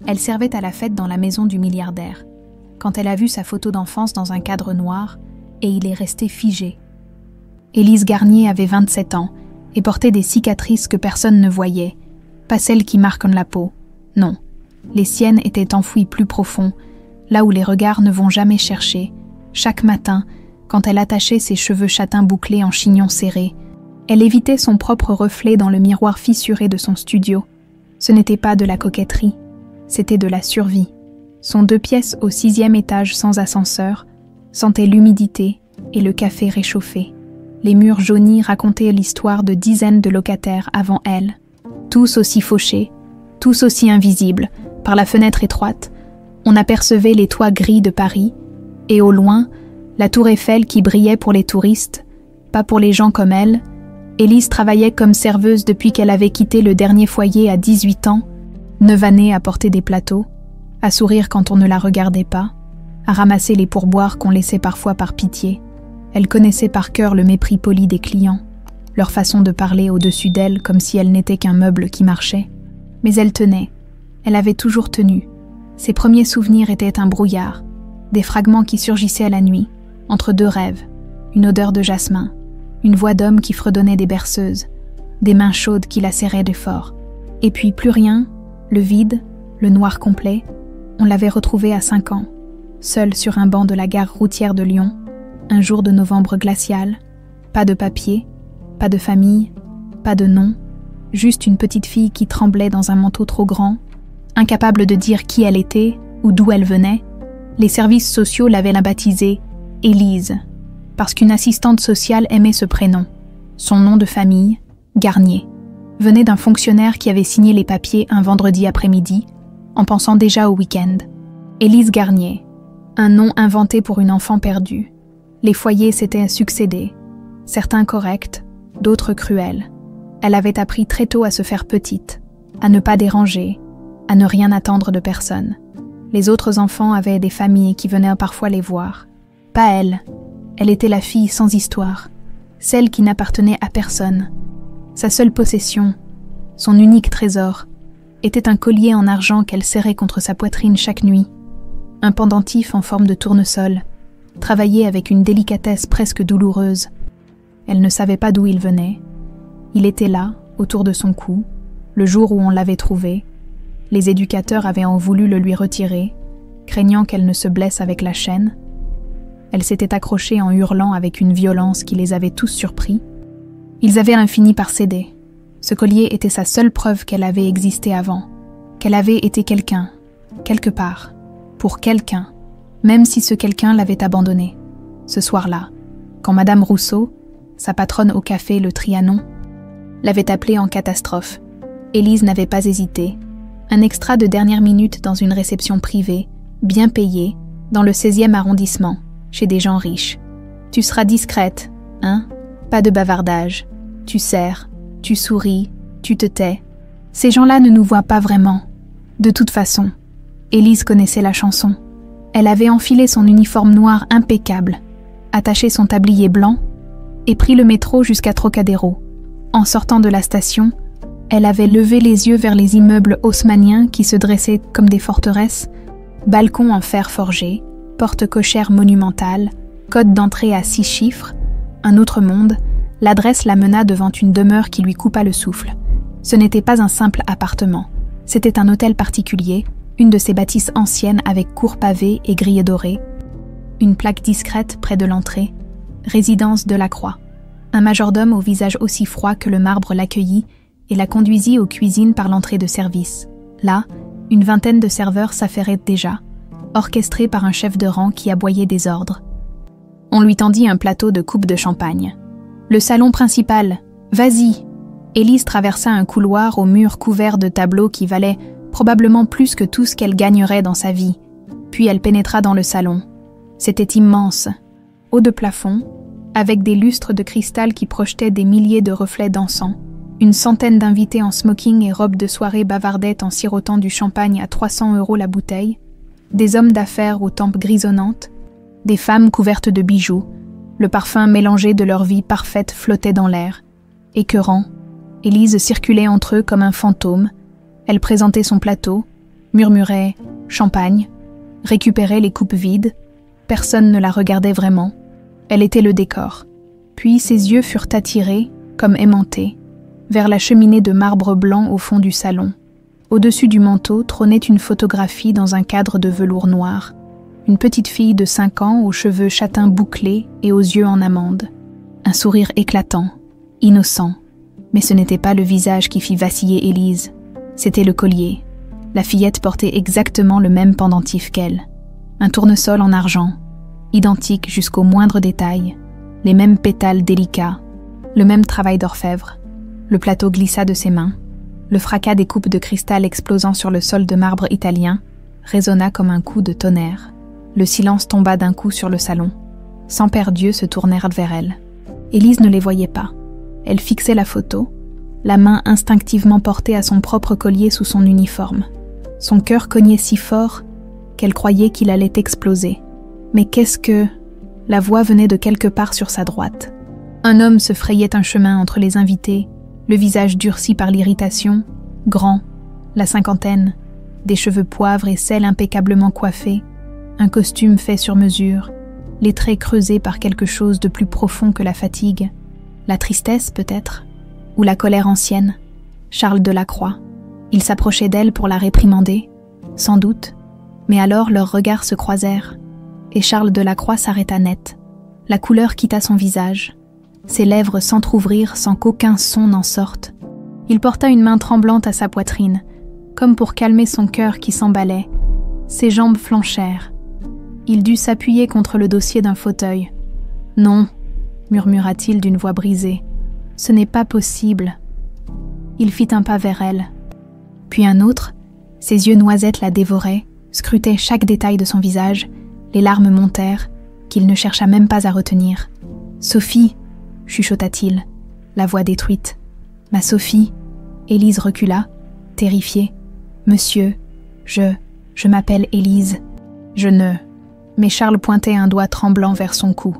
Elle servait à la fête dans la maison du milliardaire, quand elle a vu sa photo d'enfance dans un cadre noir, et il est resté figé. Élise Garnier avait 27 ans et portait des cicatrices que personne ne voyait, pas celles qui marquent la peau, non. Les siennes étaient enfouies plus profond, là où les regards ne vont jamais chercher. Chaque matin, quand elle attachait ses cheveux châtains bouclés en chignon serré, elle évitait son propre reflet dans le miroir fissuré de son studio. Ce n'était pas de la coquetterie, c'était de la survie. Son 2 pièces au 6e étage sans ascenseur sentait l'humidité et le café réchauffé. Les murs jaunis racontaient l'histoire de dizaines de locataires avant elle, tous aussi fauchés, tous aussi invisibles. Par la fenêtre étroite, on apercevait les toits gris de Paris, et au loin, la tour Eiffel qui brillait pour les touristes, pas pour les gens comme elle. Élise travaillait comme serveuse depuis qu'elle avait quitté le dernier foyer à 18 ans, 9 années à porter des plateaux, à sourire quand on ne la regardait pas, à ramasser les pourboires qu'on laissait parfois par pitié. Elle connaissait par cœur le mépris poli des clients, leur façon de parler au-dessus d'elle comme si elle n'était qu'un meuble qui marchait. Mais elle tenait. Elle avait toujours tenu. Ses premiers souvenirs étaient un brouillard, des fragments qui surgissaient à la nuit, entre 2 rêves, une odeur de jasmin, une voix d'homme qui fredonnait des berceuses, des mains chaudes qui la serraient d'effort. Et puis plus rien, le vide, le noir complet. On l'avait retrouvée à 5 ans, seule sur un banc de la gare routière de Lyon, un jour de novembre glacial, pas de papier, pas de famille, pas de nom, juste une petite fille qui tremblait dans un manteau trop grand, incapable de dire qui elle était ou d'où elle venait. Les services sociaux l'avaient baptisée Élise, parce qu'une assistante sociale aimait ce prénom. Son nom de famille, Garnier, venait d'un fonctionnaire qui avait signé les papiers un vendredi après-midi, en pensant déjà au week-end. Élise Garnier, un nom inventé pour une enfant perdue. Les foyers s'étaient succédés, certains corrects, d'autres cruels. Elle avait appris très tôt à se faire petite, à ne pas déranger, à ne rien attendre de personne. Les autres enfants avaient des familles qui venaient parfois les voir. Pas elle. Elle était la fille sans histoire, celle qui n'appartenait à personne. Sa seule possession, son unique trésor, était un collier en argent qu'elle serrait contre sa poitrine chaque nuit. Un pendentif en forme de tournesol, travaillé avec une délicatesse presque douloureuse. Elle ne savait pas d'où il venait. Il était là, autour de son cou, le jour où on l'avait trouvé. Les éducateurs avaient en voulu le lui retirer, craignant qu'elle ne se blesse avec la chaîne. Elle s'était accrochée en hurlant avec une violence qui les avait tous surpris. Ils avaient fini par céder. Ce collier était sa seule preuve qu'elle avait existé avant, qu'elle avait été quelqu'un, quelque part, pour quelqu'un, même si ce quelqu'un l'avait abandonnée. Ce soir-là, quand Madame Rousseau, sa patronne au café Le Trianon, l'avait appelée en catastrophe, Élise n'avait pas hésité. Un extra de dernière minute dans une réception privée, bien payée, dans le 16e arrondissement, chez des gens riches. Tu seras discrète, hein? Pas de bavardage. Tu sers, tu souris, tu te tais. Ces gens-là ne nous voient pas vraiment. De toute façon, Élise connaissait la chanson. Elle avait enfilé son uniforme noir impeccable, attaché son tablier blanc et pris le métro jusqu'à Trocadéro. En sortant de la station, elle avait levé les yeux vers les immeubles haussmanniens qui se dressaient comme des forteresses, balcons en fer forgé, portes cochères monumentales, code d'entrée à 6 chiffres, un autre monde. L'adresse la mena devant une demeure qui lui coupa le souffle. Ce n'était pas un simple appartement, c'était un hôtel particulier, une de ces bâtisses anciennes avec cours pavés et grilles dorées, une plaque discrète près de l'entrée, résidence de la Croix. Un majordome au visage aussi froid que le marbre l'accueillit et la conduisit aux cuisines par l'entrée de service. Là, une vingtaine de serveurs s'affairaient déjà, orchestrés par un chef de rang qui aboyait des ordres. On lui tendit un plateau de coupes de champagne. « Le salon principal, vas-y !» Élise traversa un couloir aux murs couverts de tableaux qui valaient probablement plus que tout ce qu'elle gagnerait dans sa vie. Puis elle pénétra dans le salon. C'était immense, haut de plafond, avec des lustres de cristal qui projetaient des milliers de reflets d'encens. Une centaine d'invités en smoking et robes de soirée bavardaient en sirotant du champagne à 300 € la bouteille, des hommes d'affaires aux tempes grisonnantes, des femmes couvertes de bijoux. Le parfum mélangé de leur vie parfaite flottait dans l'air. Écœurant, Élise circulait entre eux comme un fantôme. Elle présentait son plateau, murmurait « champagne », récupérait les coupes vides. Personne ne la regardait vraiment. Elle était le décor. Puis ses yeux furent attirés, comme aimantés, vers la cheminée de marbre blanc au fond du salon. Au-dessus du manteau trônait une photographie dans un cadre de velours noir. Une petite fille de 5 ans aux cheveux châtains bouclés et aux yeux en amande. Un sourire éclatant, innocent. Mais ce n'était pas le visage qui fit vaciller Élise. C'était le collier. La fillette portait exactement le même pendentif qu'elle. Un tournesol en argent, identique jusqu'au moindre détail, les mêmes pétales délicats, le même travail d'orfèvre. Le plateau glissa de ses mains. Le fracas des coupes de cristal explosant sur le sol de marbre italien résonna comme un coup de tonnerre. Le silence tomba d'un coup sur le salon. 100 paires d'yeux se tournèrent vers elle. Élise ne les voyait pas. Elle fixait la photo, la main instinctivement portée à son propre collier sous son uniforme. Son cœur cognait si fort qu'elle croyait qu'il allait exploser. Mais qu'est-ce que... La voix venait de quelque part sur sa droite. Un homme se frayait un chemin entre les invités, le visage durci par l'irritation, grand, la cinquantaine, des cheveux poivre et sel impeccablement coiffés, un costume fait sur mesure, les traits creusés par quelque chose de plus profond que la fatigue, la tristesse peut-être, ou la colère ancienne. Charles Delacroix. Il s'approchait d'elle pour la réprimander, sans doute, mais alors leurs regards se croisèrent, et Charles Delacroix s'arrêta net. La couleur quitta son visage, ses lèvres s'entr'ouvrirent sans qu'aucun son n'en sorte. Il porta une main tremblante à sa poitrine, comme pour calmer son cœur qui s'emballait. Ses jambes flanchèrent. Il dut s'appuyer contre le dossier d'un fauteuil. « Non », murmura-t-il d'une voix brisée, « ce n'est pas possible. » Il fit un pas vers elle. Puis un autre, ses yeux noisettes la dévoraient, scrutaient chaque détail de son visage, les larmes montèrent, qu'il ne chercha même pas à retenir. « Sophie !» chuchota-t-il, la voix détruite. « Ma Sophie !» Élise recula, terrifiée. « Monsieur, je m'appelle Élise. Je ne... » Mais Charles pointait un doigt tremblant vers son cou,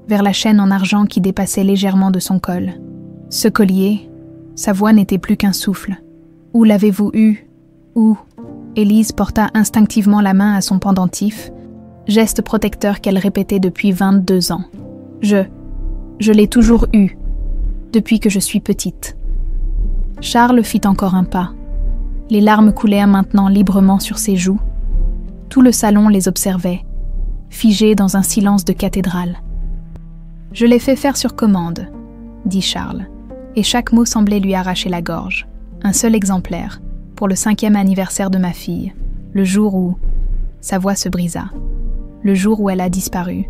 vers la chaîne en argent qui dépassait légèrement de son col. Ce collier, sa voix n'était plus qu'un souffle. « Où l'avez-vous eu ? Où ?» Élise porta instinctivement la main à son pendentif, geste protecteur qu'elle répétait depuis 22 ans. « Je l'ai toujours eu, depuis que je suis petite. » Charles fit encore un pas. Les larmes coulèrent maintenant librement sur ses joues. Tout le salon les observait, figé dans un silence de cathédrale. « Je l'ai fait faire sur commande, » dit Charles, et chaque mot semblait lui arracher la gorge. Un seul exemplaire, pour le 5e anniversaire de ma fille, le jour où... Sa voix se brisa. Le jour où elle a disparu.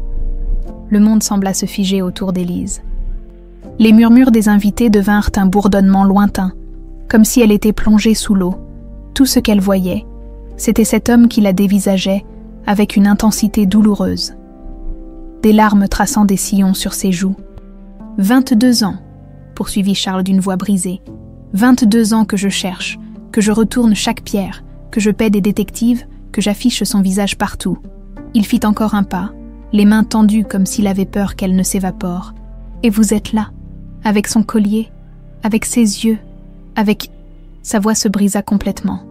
Le monde sembla se figer autour d'Élise. Les murmures des invités devinrent un bourdonnement lointain, comme si elle était plongée sous l'eau. Tout ce qu'elle voyait, c'était cet homme qui la dévisageait avec une intensité douloureuse. Des larmes traçant des sillons sur ses joues. « 22 ans, poursuivit Charles d'une voix brisée. 22 ans que je cherche, que je retourne chaque pierre, que je paie des détectives, que j'affiche son visage partout. » Il fit encore un pas, les mains tendues comme s'il avait peur qu'elle ne s'évapore. « Et vous êtes là, avec son collier, avec ses yeux, avec... » Sa voix se brisa complètement.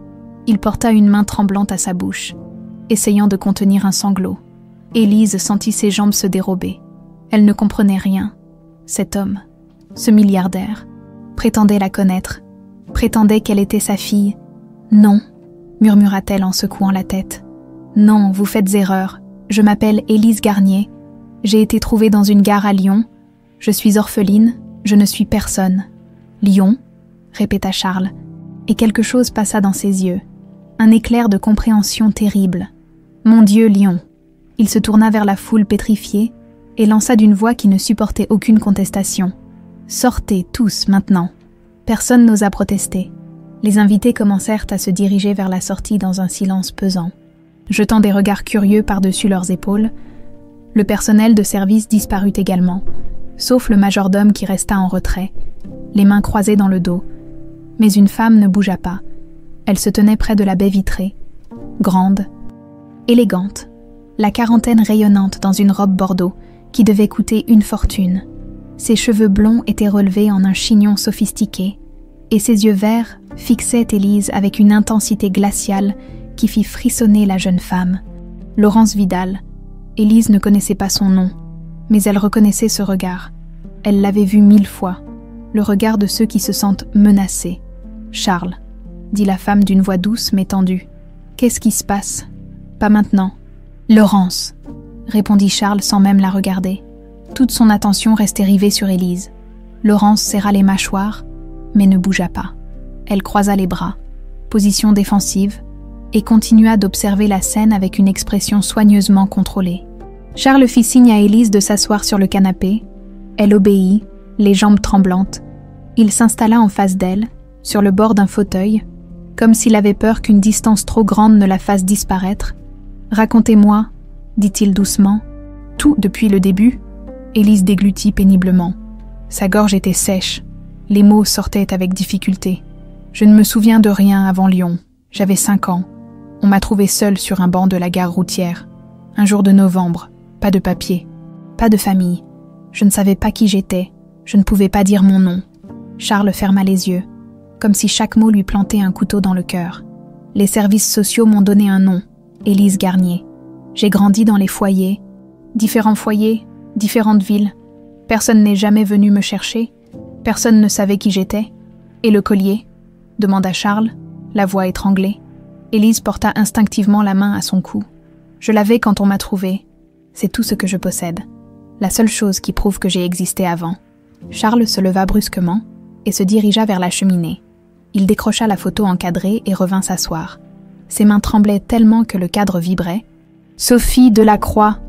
Il porta une main tremblante à sa bouche, essayant de contenir un sanglot. Élise sentit ses jambes se dérober. Elle ne comprenait rien. Cet homme, ce milliardaire, prétendait la connaître, prétendait qu'elle était sa fille. « Non », murmura-t-elle en secouant la tête. « Non, vous faites erreur. Je m'appelle Élise Garnier. J'ai été trouvée dans une gare à Lyon. Je suis orpheline, je ne suis personne. »« Lyon ?» répéta Charles, et quelque chose passa dans ses yeux. Un éclair de compréhension terrible. « Mon Dieu, Lyon !» Il se tourna vers la foule pétrifiée et lança d'une voix qui ne supportait aucune contestation. « Sortez tous maintenant !» Personne n'osa protester. Les invités commencèrent à se diriger vers la sortie dans un silence pesant. Jetant des regards curieux par-dessus leurs épaules, le personnel de service disparut également, sauf le majordome qui resta en retrait, les mains croisées dans le dos. Mais une femme ne bougea pas. Elle se tenait près de la baie vitrée, grande, élégante, la quarantaine rayonnante dans une robe bordeaux qui devait coûter une fortune. Ses cheveux blonds étaient relevés en un chignon sophistiqué, et ses yeux verts fixaient Élise avec une intensité glaciale qui fit frissonner la jeune femme. Laurence Vidal. Élise ne connaissait pas son nom, mais elle reconnaissait ce regard. Elle l'avait vu 1000 fois, le regard de ceux qui se sentent menacés. « Charles », dit la femme d'une voix douce mais tendue. « Qu'est-ce qui se passe ? Pas maintenant. »« Laurence », répondit Charles sans même la regarder. Toute son attention restait rivée sur Élise. Laurence serra les mâchoires, mais ne bougea pas. Elle croisa les bras, position défensive, et continua d'observer la scène avec une expression soigneusement contrôlée. Charles fit signe à Élise de s'asseoir sur le canapé. Elle obéit, les jambes tremblantes. Il s'installa en face d'elle, sur le bord d'un fauteuil, comme s'il avait peur qu'une distance trop grande ne la fasse disparaître. « Racontez-moi », dit-il doucement. « Tout depuis le début ?» Élise déglutit péniblement. Sa gorge était sèche. Les mots sortaient avec difficulté. « Je ne me souviens de rien avant Lyon. J'avais 5 ans. On m'a trouvée seule sur un banc de la gare routière. Un jour de novembre. Pas de papier. Pas de famille. Je ne savais pas qui j'étais. Je ne pouvais pas dire mon nom. » Charles ferma les yeux, comme si chaque mot lui plantait un couteau dans le cœur. « Les services sociaux m'ont donné un nom. Élise Garnier. J'ai grandi dans les foyers. Différents foyers, différentes villes. Personne n'est jamais venu me chercher. Personne ne savait qui j'étais. Et le collier ? Demanda Charles, la voix étranglée. Élise porta instinctivement la main à son cou. Je l'avais quand on m'a trouvée. C'est tout ce que je possède. La seule chose qui prouve que j'ai existé avant. Charles se leva brusquement et se dirigea vers la cheminée. Il décrocha la photo encadrée et revint s'asseoir. Ses mains tremblaient tellement que le cadre vibrait. « Sophie Delacroix »,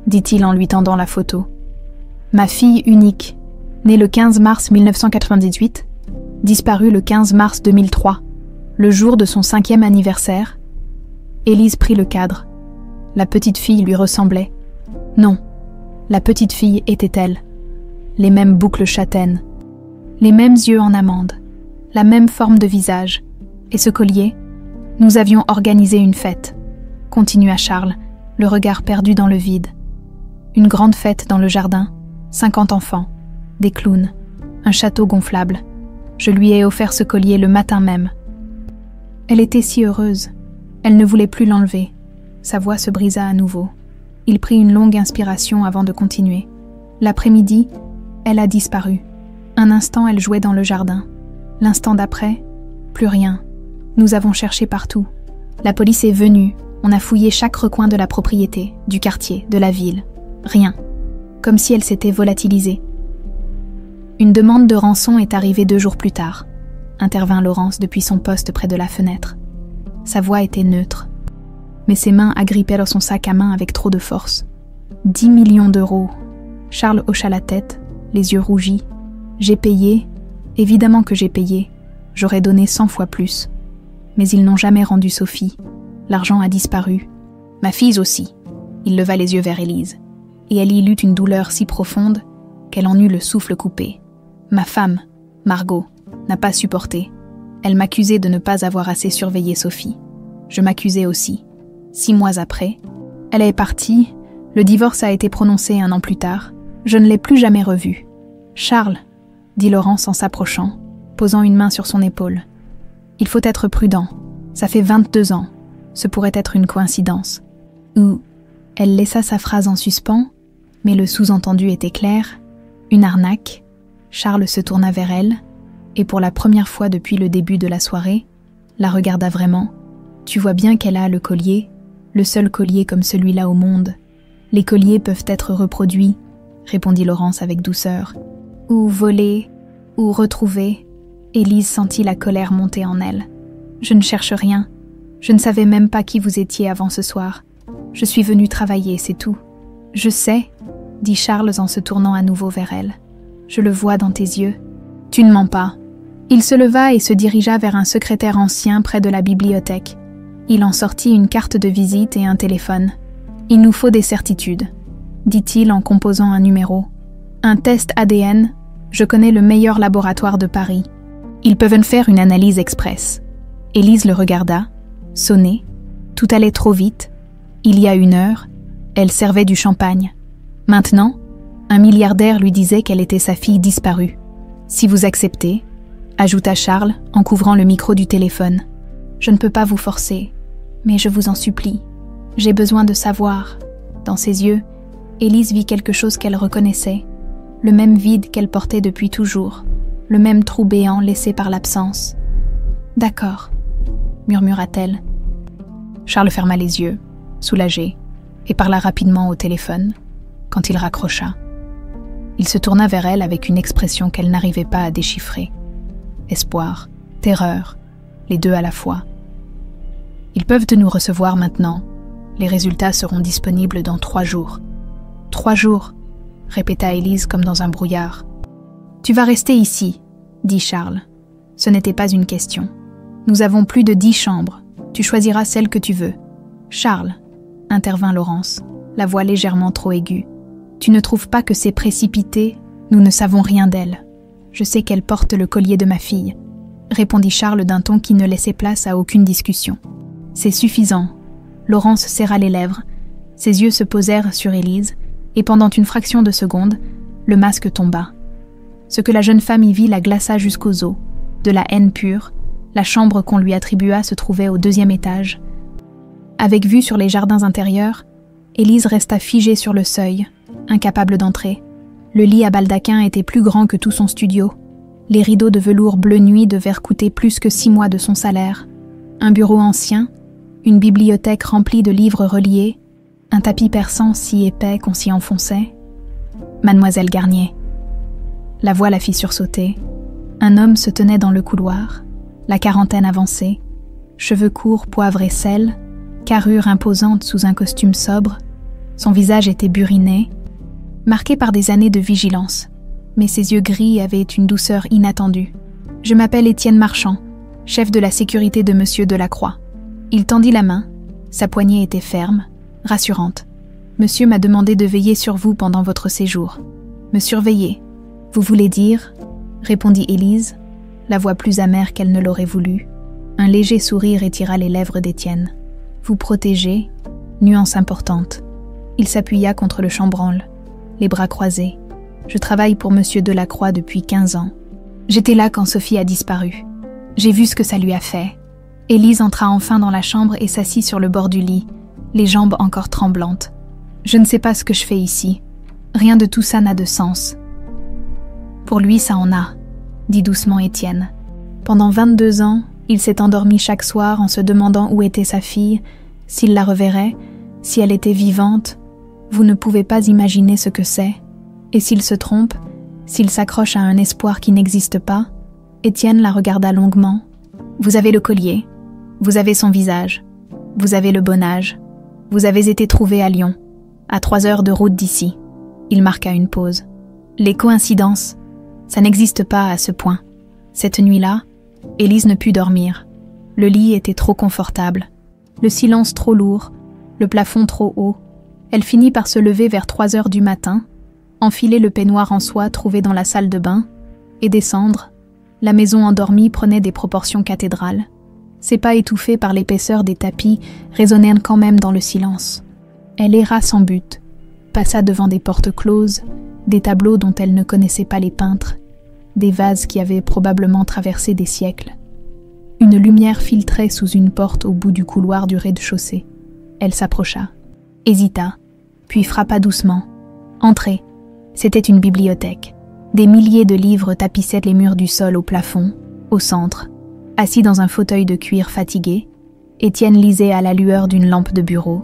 dit-il en lui tendant la photo. « Ma fille unique, née le 15 mars 1998, disparue le 15 mars 2003, le jour de son 5e anniversaire. » Élise prit le cadre. La petite fille lui ressemblait. Non, la petite fille était elle. Les mêmes boucles châtaines, les mêmes yeux en amande, la même forme de visage. Et ce collier, nous avions organisé une fête, continua Charles, le regard perdu dans le vide. Une grande fête dans le jardin, 50 enfants, des clowns, un château gonflable. Je lui ai offert ce collier le matin même. Elle était si heureuse, elle ne voulait plus l'enlever. Sa voix se brisa à nouveau. Il prit une longue inspiration avant de continuer. L'après-midi, elle a disparu. Un instant, elle jouait dans le jardin. L'instant d'après, plus rien. Nous avons cherché partout. La police est venue. On a fouillé chaque recoin de la propriété, du quartier, de la ville. Rien. Comme si elle s'était volatilisée. Une demande de rançon est arrivée 2 jours plus tard, intervint Laurence depuis son poste près de la fenêtre. Sa voix était neutre, mais ses mains agrippèrent son sac à main avec trop de force. 10 millions d'euros. Charles hocha la tête, les yeux rougis. J'ai payé, évidemment que j'ai payé. J'aurais donné 100 fois plus. Mais ils n'ont jamais rendu Sophie. L'argent a disparu. Ma fille aussi. Il leva les yeux vers Élise, et elle y lut une douleur si profonde qu'elle en eut le souffle coupé. Ma femme, Margot, n'a pas supporté. Elle m'accusait de ne pas avoir assez surveillé Sophie. Je m'accusais aussi. 6 mois après, elle est partie. Le divorce a été prononcé 1 an plus tard. Je ne l'ai plus jamais revue. Charles, dit Laurence en s'approchant, posant une main sur son épaule. Il faut être prudent. Ça fait 22 ans. Ce pourrait être une coïncidence. Ou, elle laissa sa phrase en suspens, mais le sous-entendu était clair. Une arnaque. Charles se tourna vers elle, et pour la première fois depuis le début de la soirée, la regarda vraiment. Tu vois bien qu'elle a le collier, le seul collier comme celui-là au monde. Les colliers peuvent être reproduits, répondit Laurence avec douceur. Ou volés, ou retrouvés. Élise sentit la colère monter en elle. Je ne cherche rien. Je ne savais même pas qui vous étiez avant ce soir. Je suis venue travailler, c'est tout. Je sais, dit Charles en se tournant à nouveau vers elle. Je le vois dans tes yeux. Tu ne mens pas. Il se leva et se dirigea vers un secrétaire ancien près de la bibliothèque. Il en sortit une carte de visite et un téléphone. Il nous faut des certitudes, dit-il en composant un numéro. Un test ADN, je connais le meilleur laboratoire de Paris. Ils peuvent faire une analyse express. Élise le regarda, sonnait. Tout allait trop vite. Il y a 1 heure, elle servait du champagne. Maintenant, un milliardaire lui disait qu'elle était sa fille disparue. Si vous acceptez, ajouta Charles en couvrant le micro du téléphone. Je ne peux pas vous forcer, Mais je vous en supplie, j'ai besoin de savoir. » Dans ses yeux, Élise vit quelque chose qu'elle reconnaissait, le même vide qu'elle portait depuis toujours, le même trou béant laissé par l'absence. « D'accord, » murmura-t-elle. Charles ferma les yeux, soulagé, et parla rapidement au téléphone, quand il raccrocha. Il se tourna vers elle avec une expression qu'elle n'arrivait pas à déchiffrer. Espoir, terreur, les deux à la fois. « Ils peuvent nous recevoir maintenant. Les résultats seront disponibles dans 3 jours. »« 3 jours », répéta Élise comme dans un brouillard. « Tu vas rester ici, » dit Charles. Ce n'était pas une question. « Nous avons plus de 10 chambres. Tu choisiras celle que tu veux. »« Charles, » intervint Laurence, la voix légèrement trop aiguë. « Tu ne trouves pas que c'est précipité? Nous ne savons rien d'elle. Je sais qu'elle porte le collier de ma fille, » répondit Charles d'un ton qui ne laissait place à aucune discussion. « C'est suffisant. » Laurence serra les lèvres, ses yeux se posèrent sur Élise, et pendant une fraction de seconde, le masque tomba. Ce que la jeune femme y vit la glaça jusqu'aux os. De la haine pure, la chambre qu'on lui attribua se trouvait au 2e étage. Avec vue sur les jardins intérieurs, Élise resta figée sur le seuil, incapable d'entrer. Le lit à baldaquin était plus grand que tout son studio. Les rideaux de velours bleu nuit devaient coûter plus que 6 mois de son salaire. Un bureau ancien, une bibliothèque remplie de livres reliés, un tapis persan si épais qu'on s'y enfonçait. Mademoiselle Garnier. La voix la fit sursauter. Un homme se tenait dans le couloir, la quarantaine avancée, cheveux courts, poivre et sel, carrure imposante sous un costume sobre. Son visage était buriné, marqué par des années de vigilance, mais ses yeux gris avaient une douceur inattendue. « Je m'appelle Étienne Marchand, chef de la sécurité de Monsieur Delacroix. » Il tendit la main, sa poignée était ferme, rassurante. « Monsieur m'a demandé de veiller sur vous pendant votre séjour. Me surveiller. Vous voulez dire ?» répondit Élise, la voix plus amère qu'elle ne l'aurait voulu. Un léger sourire étira les lèvres d'Étienne. « Vous protéger ?» Nuance importante. Il s'appuya contre le chambranle, les bras croisés. « Je travaille pour Monsieur Delacroix depuis 15 ans. J'étais là quand Sophie a disparu. J'ai vu ce que ça lui a fait. » Élise entra enfin dans la chambre et s'assit sur le bord du lit, les jambes encore tremblantes. « Je ne sais pas ce que je fais ici. Rien de tout ça n'a de sens. » « Pour lui, ça en a, » dit doucement Étienne. Pendant 22 ans, il s'est endormi chaque soir en se demandant où était sa fille, s'il la reverrait, si elle était vivante. Vous ne pouvez pas imaginer ce que c'est. Et s'il se trompe, s'il s'accroche à un espoir qui n'existe pas? Étienne la regarda longuement. « Vous avez le collier, vous avez son visage, vous avez le bon âge, vous avez été trouvé à Lyon, à 3 heures de route d'ici. » Il marqua une pause. « Les coïncidences, ça n'existe pas à ce point. » Cette nuit-là, Élise ne put dormir. Le lit était trop confortable, le silence trop lourd, le plafond trop haut. Elle finit par se lever vers 3 heures du matin, enfiler le peignoir en soie trouvé dans la salle de bain, et descendre. La maison endormie prenait des proportions cathédrales. Ses pas étouffés par l'épaisseur des tapis résonnèrent quand même dans le silence. Elle erra sans but, passa devant des portes closes, des tableaux dont elle ne connaissait pas les peintres, des vases qui avaient probablement traversé des siècles. Une lumière filtrait sous une porte au bout du couloir du rez-de-chaussée. Elle s'approcha, hésita, puis frappa doucement. Entrez. C'était une bibliothèque. Des milliers de livres tapissaient les murs du sol au plafond, au centre. Assis dans un fauteuil de cuir fatigué, Étienne lisait à la lueur d'une lampe de bureau.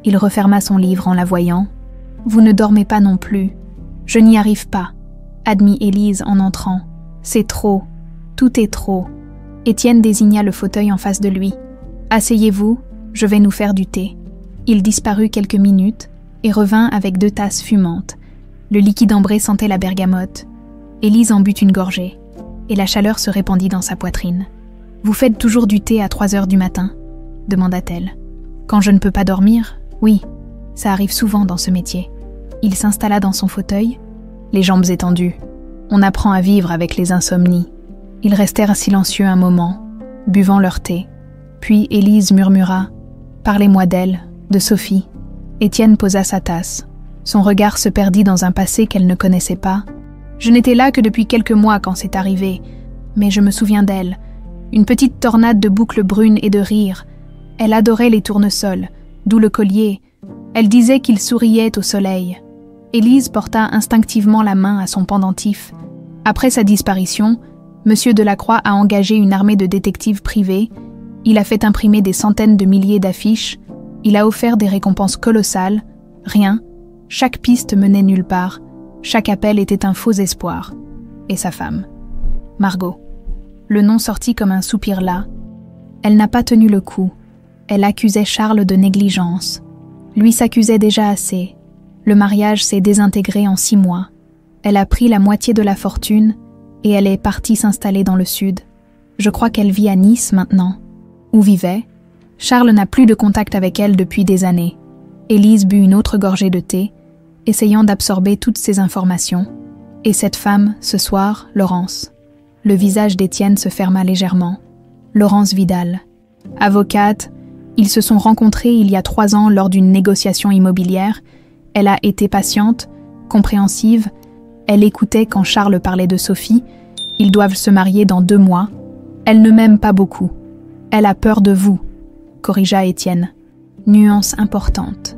Il referma son livre en la voyant. « Vous ne dormez pas non plus. Je n'y arrive pas, » admit Élise en entrant. « C'est trop. Tout est trop. » Étienne désigna le fauteuil en face de lui. « Asseyez-vous, je vais nous faire du thé. » Il disparut quelques minutes et revint avec 2 tasses fumantes. Le liquide ambré sentait la bergamote. Élise en but une gorgée, et la chaleur se répandit dans sa poitrine. « Vous faites toujours du thé à 3 heures du matin ?» demanda-t-elle. « Quand je ne peux pas dormir, oui, ça arrive souvent dans ce métier. » Il s'installa dans son fauteuil, les jambes étendues. On apprend à vivre avec les insomnies. Ils restèrent silencieux un moment, buvant leur thé. Puis Élise murmura « Parlez-moi d'elle, de Sophie. » Étienne posa sa tasse. Son regard se perdit dans un passé qu'elle ne connaissait pas. « Je n'étais là que depuis quelques mois quand c'est arrivé, mais je me souviens d'elle. Une petite tornade de boucles brunes et de rires. Elle adorait les tournesols, d'où le collier. Elle disait qu'il souriait au soleil. Élise porta instinctivement la main à son pendentif. Après sa disparition, M. Delacroix a engagé une armée de détectives privés. Il a fait imprimer des centaines de milliers d'affiches. Il a offert des récompenses colossales. Rien. Chaque piste menait nulle part. Chaque appel était un faux espoir. Et sa femme. Margot. Le nom sortit comme un soupir las. Elle n'a pas tenu le coup. Elle accusait Charles de négligence. Lui s'accusait déjà assez. Le mariage s'est désintégré en 6 mois. Elle a pris la moitié de la fortune et elle est partie s'installer dans le sud. Je crois qu'elle vit à Nice maintenant. Où vivait? Charles n'a plus de contact avec elle depuis des années. Élise but une autre gorgée de thé, essayant d'absorber toutes ces informations. Et cette femme, ce soir, Laurence. Le visage d'Étienne se ferma légèrement. Laurence Vidal. Avocate, ils se sont rencontrés il y a 3 ans lors d'une négociation immobilière. Elle a été patiente, compréhensive. Elle écoutait quand Charles parlait de Sophie. Ils doivent se marier dans 2 mois. Elle ne m'aime pas beaucoup. Elle a peur de vous, corrigea Étienne. Nuance importante.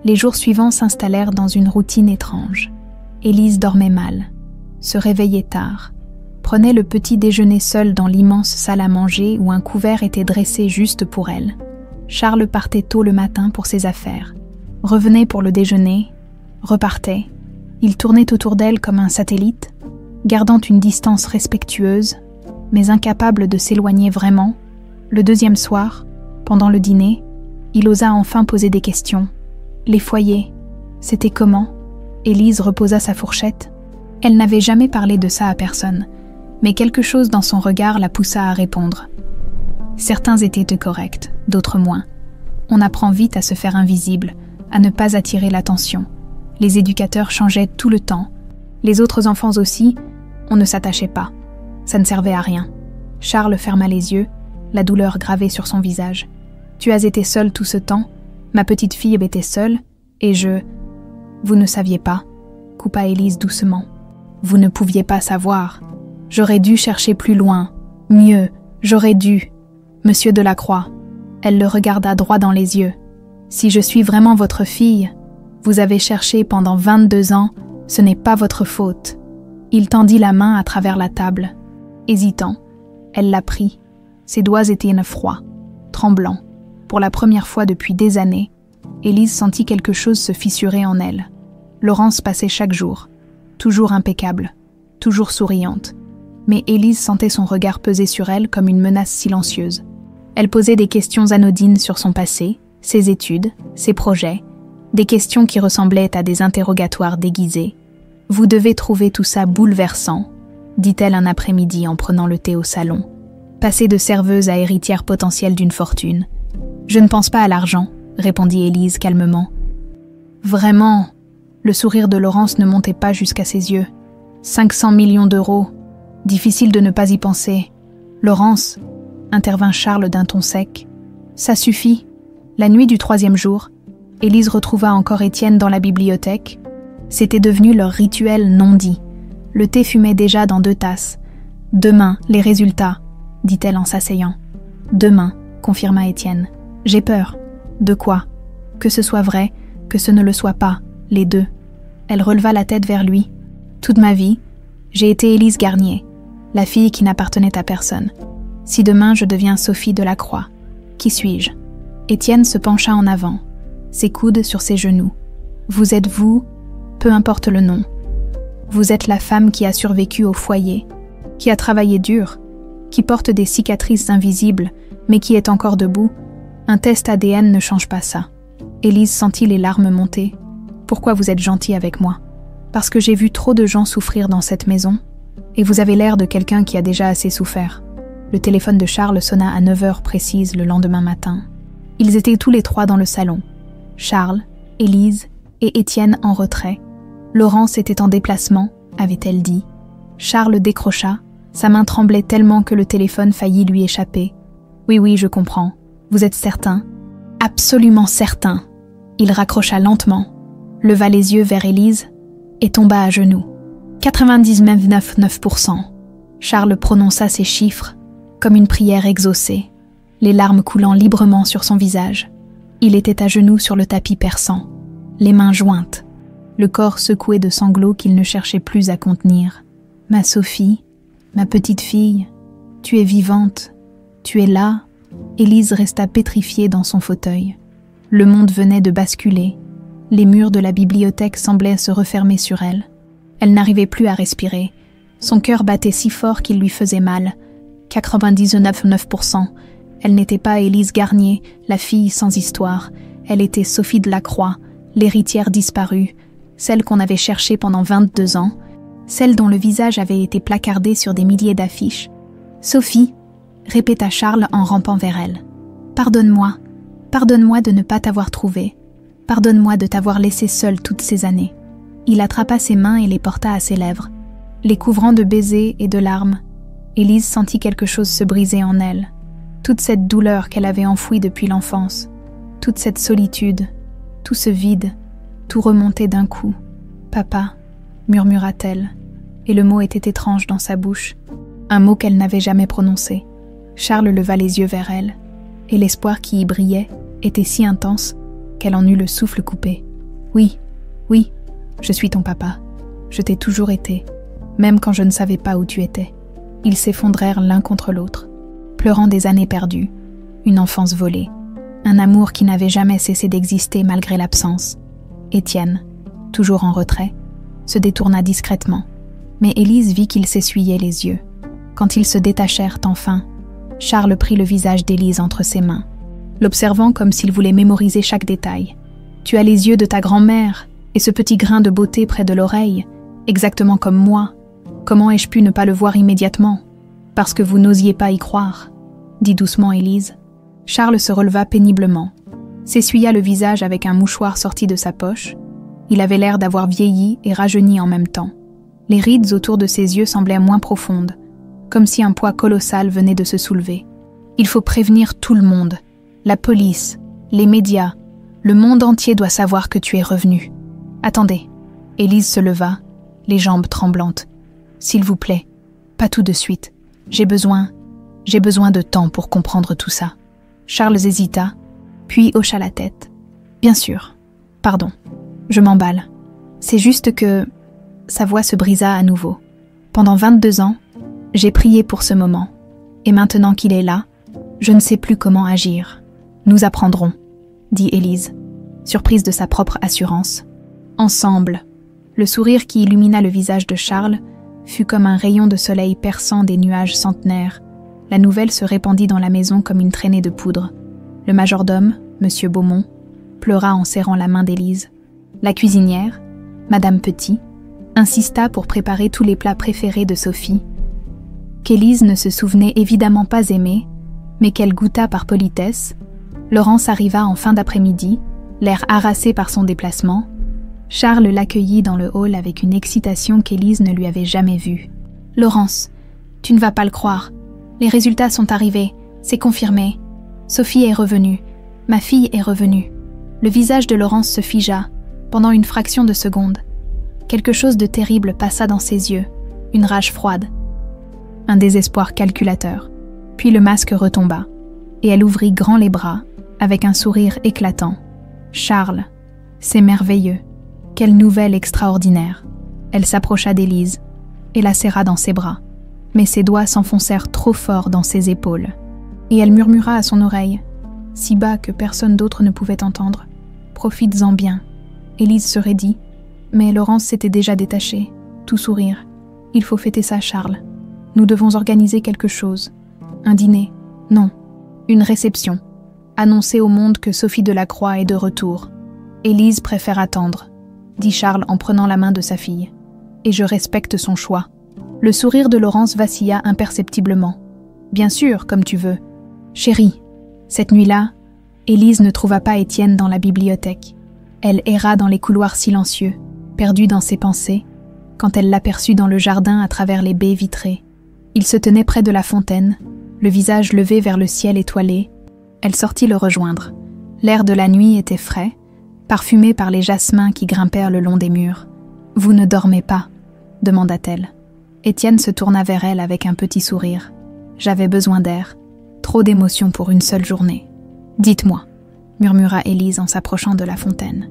Les jours suivants s'installèrent dans une routine étrange. Élise dormait mal, se réveillait tard, prenait le petit déjeuner seule dans l'immense salle à manger où un couvert était dressé juste pour elle. Charles partait tôt le matin pour ses affaires, revenait pour le déjeuner, repartait. Il tournait autour d'elle comme un satellite, gardant une distance respectueuse, mais incapable de s'éloigner vraiment. Le 2e soir, pendant le dîner, il osa enfin poser des questions. Les foyers, c'était comment? Élise reposa sa fourchette. Elle n'avait jamais parlé de ça à personne, mais quelque chose dans son regard la poussa à répondre. Certains étaient corrects, d'autres moins. On apprend vite à se faire invisible, à ne pas attirer l'attention. Les éducateurs changeaient tout le temps. Les autres enfants aussi, on ne s'attachait pas. Ça ne servait à rien. Charles ferma les yeux, la douleur gravée sur son visage. « Tu as été seule tout ce temps, ma petite fille était seule, et je... » « Vous ne saviez pas, » coupa Élise doucement. « Vous ne pouviez pas savoir. J'aurais dû chercher plus loin, mieux, j'aurais dû. Monsieur Delacroix. » Elle le regarda droit dans les yeux. « Si je suis vraiment votre fille, vous avez cherché pendant 22 ans, ce n'est pas votre faute. » Il tendit la main à travers la table. Hésitant, elle la prit. Ses doigts étaient froids, tremblants. Pour la première fois depuis des années, Élise sentit quelque chose se fissurer en elle. Laurence passait chaque jour, toujours impeccable, toujours souriante. Mais Élise sentait son regard peser sur elle comme une menace silencieuse. Elle posait des questions anodines sur son passé, ses études, ses projets, des questions qui ressemblaient à des interrogatoires déguisés. « Vous devez trouver tout ça bouleversant », dit-elle un après-midi en prenant le thé au salon. « Passer de serveuse à héritière potentielle d'une fortune. »« Je ne pense pas à l'argent », répondit Élise calmement. « Vraiment ?» Le sourire de Laurence ne montait pas jusqu'à ses yeux. 500 millions d'euros. Difficile de ne pas y penser. « Laurence », intervint Charles d'un ton sec. « Ça suffit. » La nuit du 3e jour, Élise retrouva encore Étienne dans la bibliothèque. C'était devenu leur rituel non dit. Le thé fumait déjà dans 2 tasses. « Demain, les résultats, » dit-elle en s'asseyant. « Demain, » confirma Étienne. « J'ai peur. » « De quoi ? Que ce soit vrai, que ce ne le soit pas, les deux. » Elle releva la tête vers lui. « Toute ma vie, j'ai été Élise Garnier, la fille qui n'appartenait à personne. Si demain je deviens Sophie Delacroix, qui suis-je » Étienne se pencha en avant, ses coudes sur ses genoux. « Vous êtes vous, peu importe le nom. Vous êtes la femme qui a survécu au foyer, qui a travaillé dur, qui porte des cicatrices invisibles, mais qui est encore debout. Un test ADN ne change pas ça. » Élise sentit les larmes monter. « Pourquoi vous êtes gentil avec moi ? Parce que j'ai vu trop de gens souffrir dans cette maison, et vous avez l'air de quelqu'un qui a déjà assez souffert. » Le téléphone de Charles sonna à 9h précises le lendemain matin. Ils étaient tous les 3 dans le salon. Charles, Élise et Étienne en retrait. Laurence était en déplacement, avait-elle dit. Charles décrocha. Sa main tremblait tellement que le téléphone faillit lui échapper. « Oui, je comprends. Vous êtes certain ?»« Absolument certain. » Il raccrocha lentement, leva les yeux vers Élise et tomba à genoux. 99,9%. Charles prononça ces chiffres comme une prière exaucée. les larmes coulant librement sur son visage. Il était à genoux sur le tapis perçant, les mains jointes, le corps secoué de sanglots qu'il ne cherchait plus à contenir. « Ma Sophie, ma petite fille, tu es vivante, tu es là. » Élise resta pétrifiée dans son fauteuil. Le monde venait de basculer. Les murs de la bibliothèque semblaient se refermer sur elle. Elle n'arrivait plus à respirer. Son cœur battait si fort qu'il lui faisait mal. 99,9%. Elle n'était pas Élise Garnier, la fille sans histoire. Elle était Sophie Delacroix, l'héritière disparue, celle qu'on avait cherchée pendant 22 ans, celle dont le visage avait été placardé sur des milliers d'affiches. « Sophie !» répéta Charles en rampant vers elle. « Pardonne-moi. Pardonne-moi de ne pas t'avoir trouvée. Pardonne-moi de t'avoir laissée seule toutes ces années. » Il attrapa ses mains et les porta à ses lèvres, les couvrant de baisers et de larmes. Élise sentit quelque chose se briser en elle. Toute cette douleur qu'elle avait enfouie depuis l'enfance, toute cette solitude, tout ce vide, tout remontait d'un coup. « Papa » murmura-t-elle, et le mot était étrange dans sa bouche, un mot qu'elle n'avait jamais prononcé. Charles leva les yeux vers elle, et l'espoir qui y brillait était si intense qu'elle en eut le souffle coupé. « Oui, oui, je suis ton papa. Je t'ai toujours été, même quand je ne savais pas où tu étais. » Ils s'effondrèrent l'un contre l'autre, pleurant des années perdues, une enfance volée, un amour qui n'avait jamais cessé d'exister malgré l'absence. Étienne, toujours en retrait, se détourna discrètement, mais Élise vit qu'il s'essuyait les yeux. Quand ils se détachèrent enfin, Charles prit le visage d'Élise entre ses mains, l'observant comme s'il voulait mémoriser chaque détail. « Tu as les yeux de ta grand-mère et ce petit grain de beauté près de l'oreille, exactement comme moi. Comment ai-je pu ne pas le voir immédiatement? Parce que vous n'osiez pas y croire, » dit doucement Élise. Charles se releva péniblement, s'essuya le visage avec un mouchoir sorti de sa poche. Il avait l'air d'avoir vieilli et rajeuni en même temps. Les rides autour de ses yeux semblaient moins profondes, comme si un poids colossal venait de se soulever. « Il faut prévenir tout le monde, la police, les médias, le monde entier doit savoir que tu es revenu. » « Attendez. » Élise se leva, les jambes tremblantes. « S'il vous plaît, pas tout de suite. J'ai besoin de temps pour comprendre tout ça. » Charles hésita, puis hocha la tête. « Bien sûr. Pardon. Je m'emballe. C'est juste que... » Sa voix se brisa à nouveau. « Pendant 22 ans, j'ai prié pour ce moment. Et maintenant qu'il est là, je ne sais plus comment agir. Nous apprendrons, » dit Élise, surprise de sa propre assurance. Ensemble, le sourire qui illumina le visage de Charles fut comme un rayon de soleil perçant des nuages centenaires. La nouvelle se répandit dans la maison comme une traînée de poudre. Le majordome, M. Beaumont, pleura en serrant la main d'Élise. La cuisinière, Madame Petit, insista pour préparer tous les plats préférés de Sophie, qu'Élise ne se souvenait évidemment pas aimer, mais qu'elle goûta par politesse. Laurence arriva en fin d'après-midi, l'air harassé par son déplacement. Charles l'accueillit dans le hall avec une excitation qu'Élise ne lui avait jamais vue. « Laurence, tu ne vas pas le croire. Les résultats sont arrivés, c'est confirmé. Sophie est revenue, ma fille est revenue. » Le visage de Laurence se figea, pendant une fraction de seconde. Quelque chose de terrible passa dans ses yeux, une rage froide, un désespoir calculateur. Puis le masque retomba, et elle ouvrit grand les bras, avec un sourire éclatant. « Charles, c'est merveilleux. Quelle nouvelle extraordinaire. » Elle s'approcha d'Élise et la serra dans ses bras, mais ses doigts s'enfoncèrent trop fort dans ses épaules. Et elle murmura à son oreille, si bas que personne d'autre ne pouvait entendre. « Profites-en bien. » Élise se raidit, mais Laurence s'était déjà détachée, tout sourire. « Il faut fêter ça, Charles. Nous devons organiser quelque chose. Un dîner. Non, une réception. Annoncer au monde que Sophie Delacroix est de retour. Élise préfère attendre, » dit Charles en prenant la main de sa fille. « Et je respecte son choix. » Le sourire de Laurence vacilla imperceptiblement. « Bien sûr, comme tu veux. Chérie, cette nuit-là, Élise ne trouva pas Étienne dans la bibliothèque. Elle erra dans les couloirs silencieux, perdue dans ses pensées, quand elle l'aperçut dans le jardin à travers les baies vitrées. Il se tenait près de la fontaine, le visage levé vers le ciel étoilé. Elle sortit le rejoindre. L'air de la nuit était frais, parfumé par les jasmins qui grimpèrent le long des murs. « Vous ne dormez pas ?» demanda-t-elle. Étienne se tourna vers elle avec un petit sourire. « J'avais besoin d'air. Trop d'émotions pour une seule journée. Dites-moi, murmura Élise en s'approchant de la fontaine.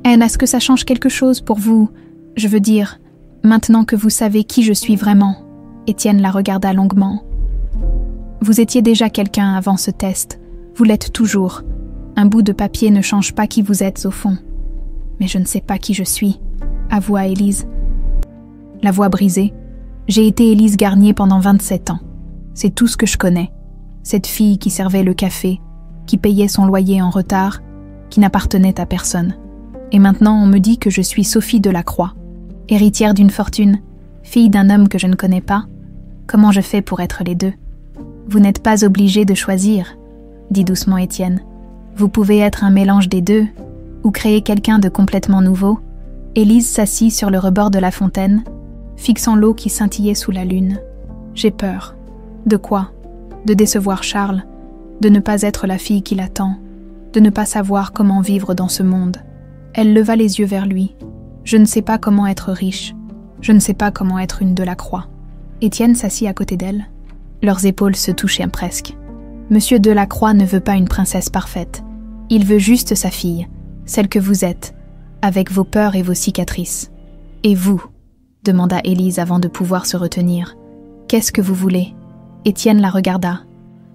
Anne, est-ce que ça change quelque chose pour vous? Je veux dire, maintenant que vous savez qui je suis vraiment. Étienne la regarda longuement. Vous étiez déjà quelqu'un avant ce test. Vous l'êtes toujours. Un bout de papier ne change pas qui vous êtes au fond. Mais je ne sais pas qui je suis, avoua Élise. La voix brisée. J'ai été Élise Garnier pendant 27 ans. C'est tout ce que je connais. Cette fille qui servait le café, qui payait son loyer en retard, qui n'appartenait à personne. Et maintenant on me dit que je suis Sophie Delacroix, héritière d'une fortune, fille d'un homme que je ne connais pas. Comment je fais pour être les deux? Vous n'êtes pas obligé de choisir, dit doucement Étienne. Vous pouvez être un mélange des deux, ou créer quelqu'un de complètement nouveau. Élise s'assit sur le rebord de la fontaine, fixant l'eau qui scintillait sous la lune. J'ai peur. De quoi? De décevoir Charles, de ne pas être la fille qui l'attend, de ne pas savoir comment vivre dans ce monde. Elle leva les yeux vers lui. Je ne sais pas comment être riche. Je ne sais pas comment être une Delacroix. Étienne s'assit à côté d'elle. Leurs épaules se touchaient presque. Monsieur Delacroix ne veut pas une princesse parfaite. Il veut juste sa fille, celle que vous êtes, avec vos peurs et vos cicatrices. Et vous? Demanda Élise avant de pouvoir se retenir. Qu'est-ce que vous voulez? Étienne la regarda,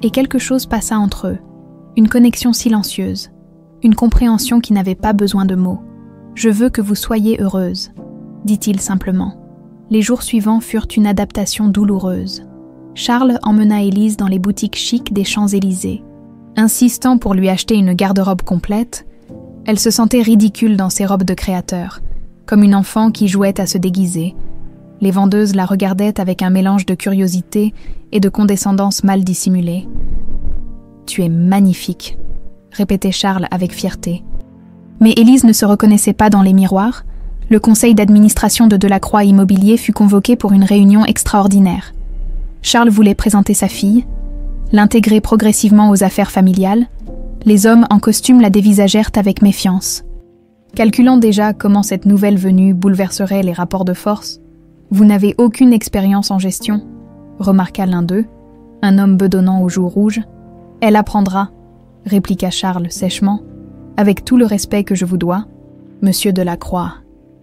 et quelque chose passa entre eux. Une connexion silencieuse, une compréhension qui n'avait pas besoin de mots. Je veux que vous soyez heureuse, dit-il simplement. Les jours suivants furent une adaptation douloureuse. Charles emmena Élise dans les boutiques chics des Champs-Élysées. Insistant pour lui acheter une garde-robe complète, elle se sentait ridicule dans ses robes de créateur, comme une enfant qui jouait à se déguiser. Les vendeuses la regardaient avec un mélange de curiosité et de condescendance mal dissimulée. « Tu es magnifique », répétait Charles avec fierté. Mais Élise ne se reconnaissait pas dans les miroirs. Le conseil d'administration de Delacroix Immobilier fut convoqué pour une réunion extraordinaire. Charles voulait présenter sa fille, l'intégrer progressivement aux affaires familiales. Les hommes en costume la dévisagèrent avec méfiance. Calculant déjà comment cette nouvelle venue bouleverserait les rapports de force, « Vous n'avez aucune expérience en gestion », remarqua l'un d'eux, un homme bedonnant aux joues rouges. « Elle apprendra », répliqua Charles sèchement, « avec tout le respect que je vous dois. Monsieur Delacroix,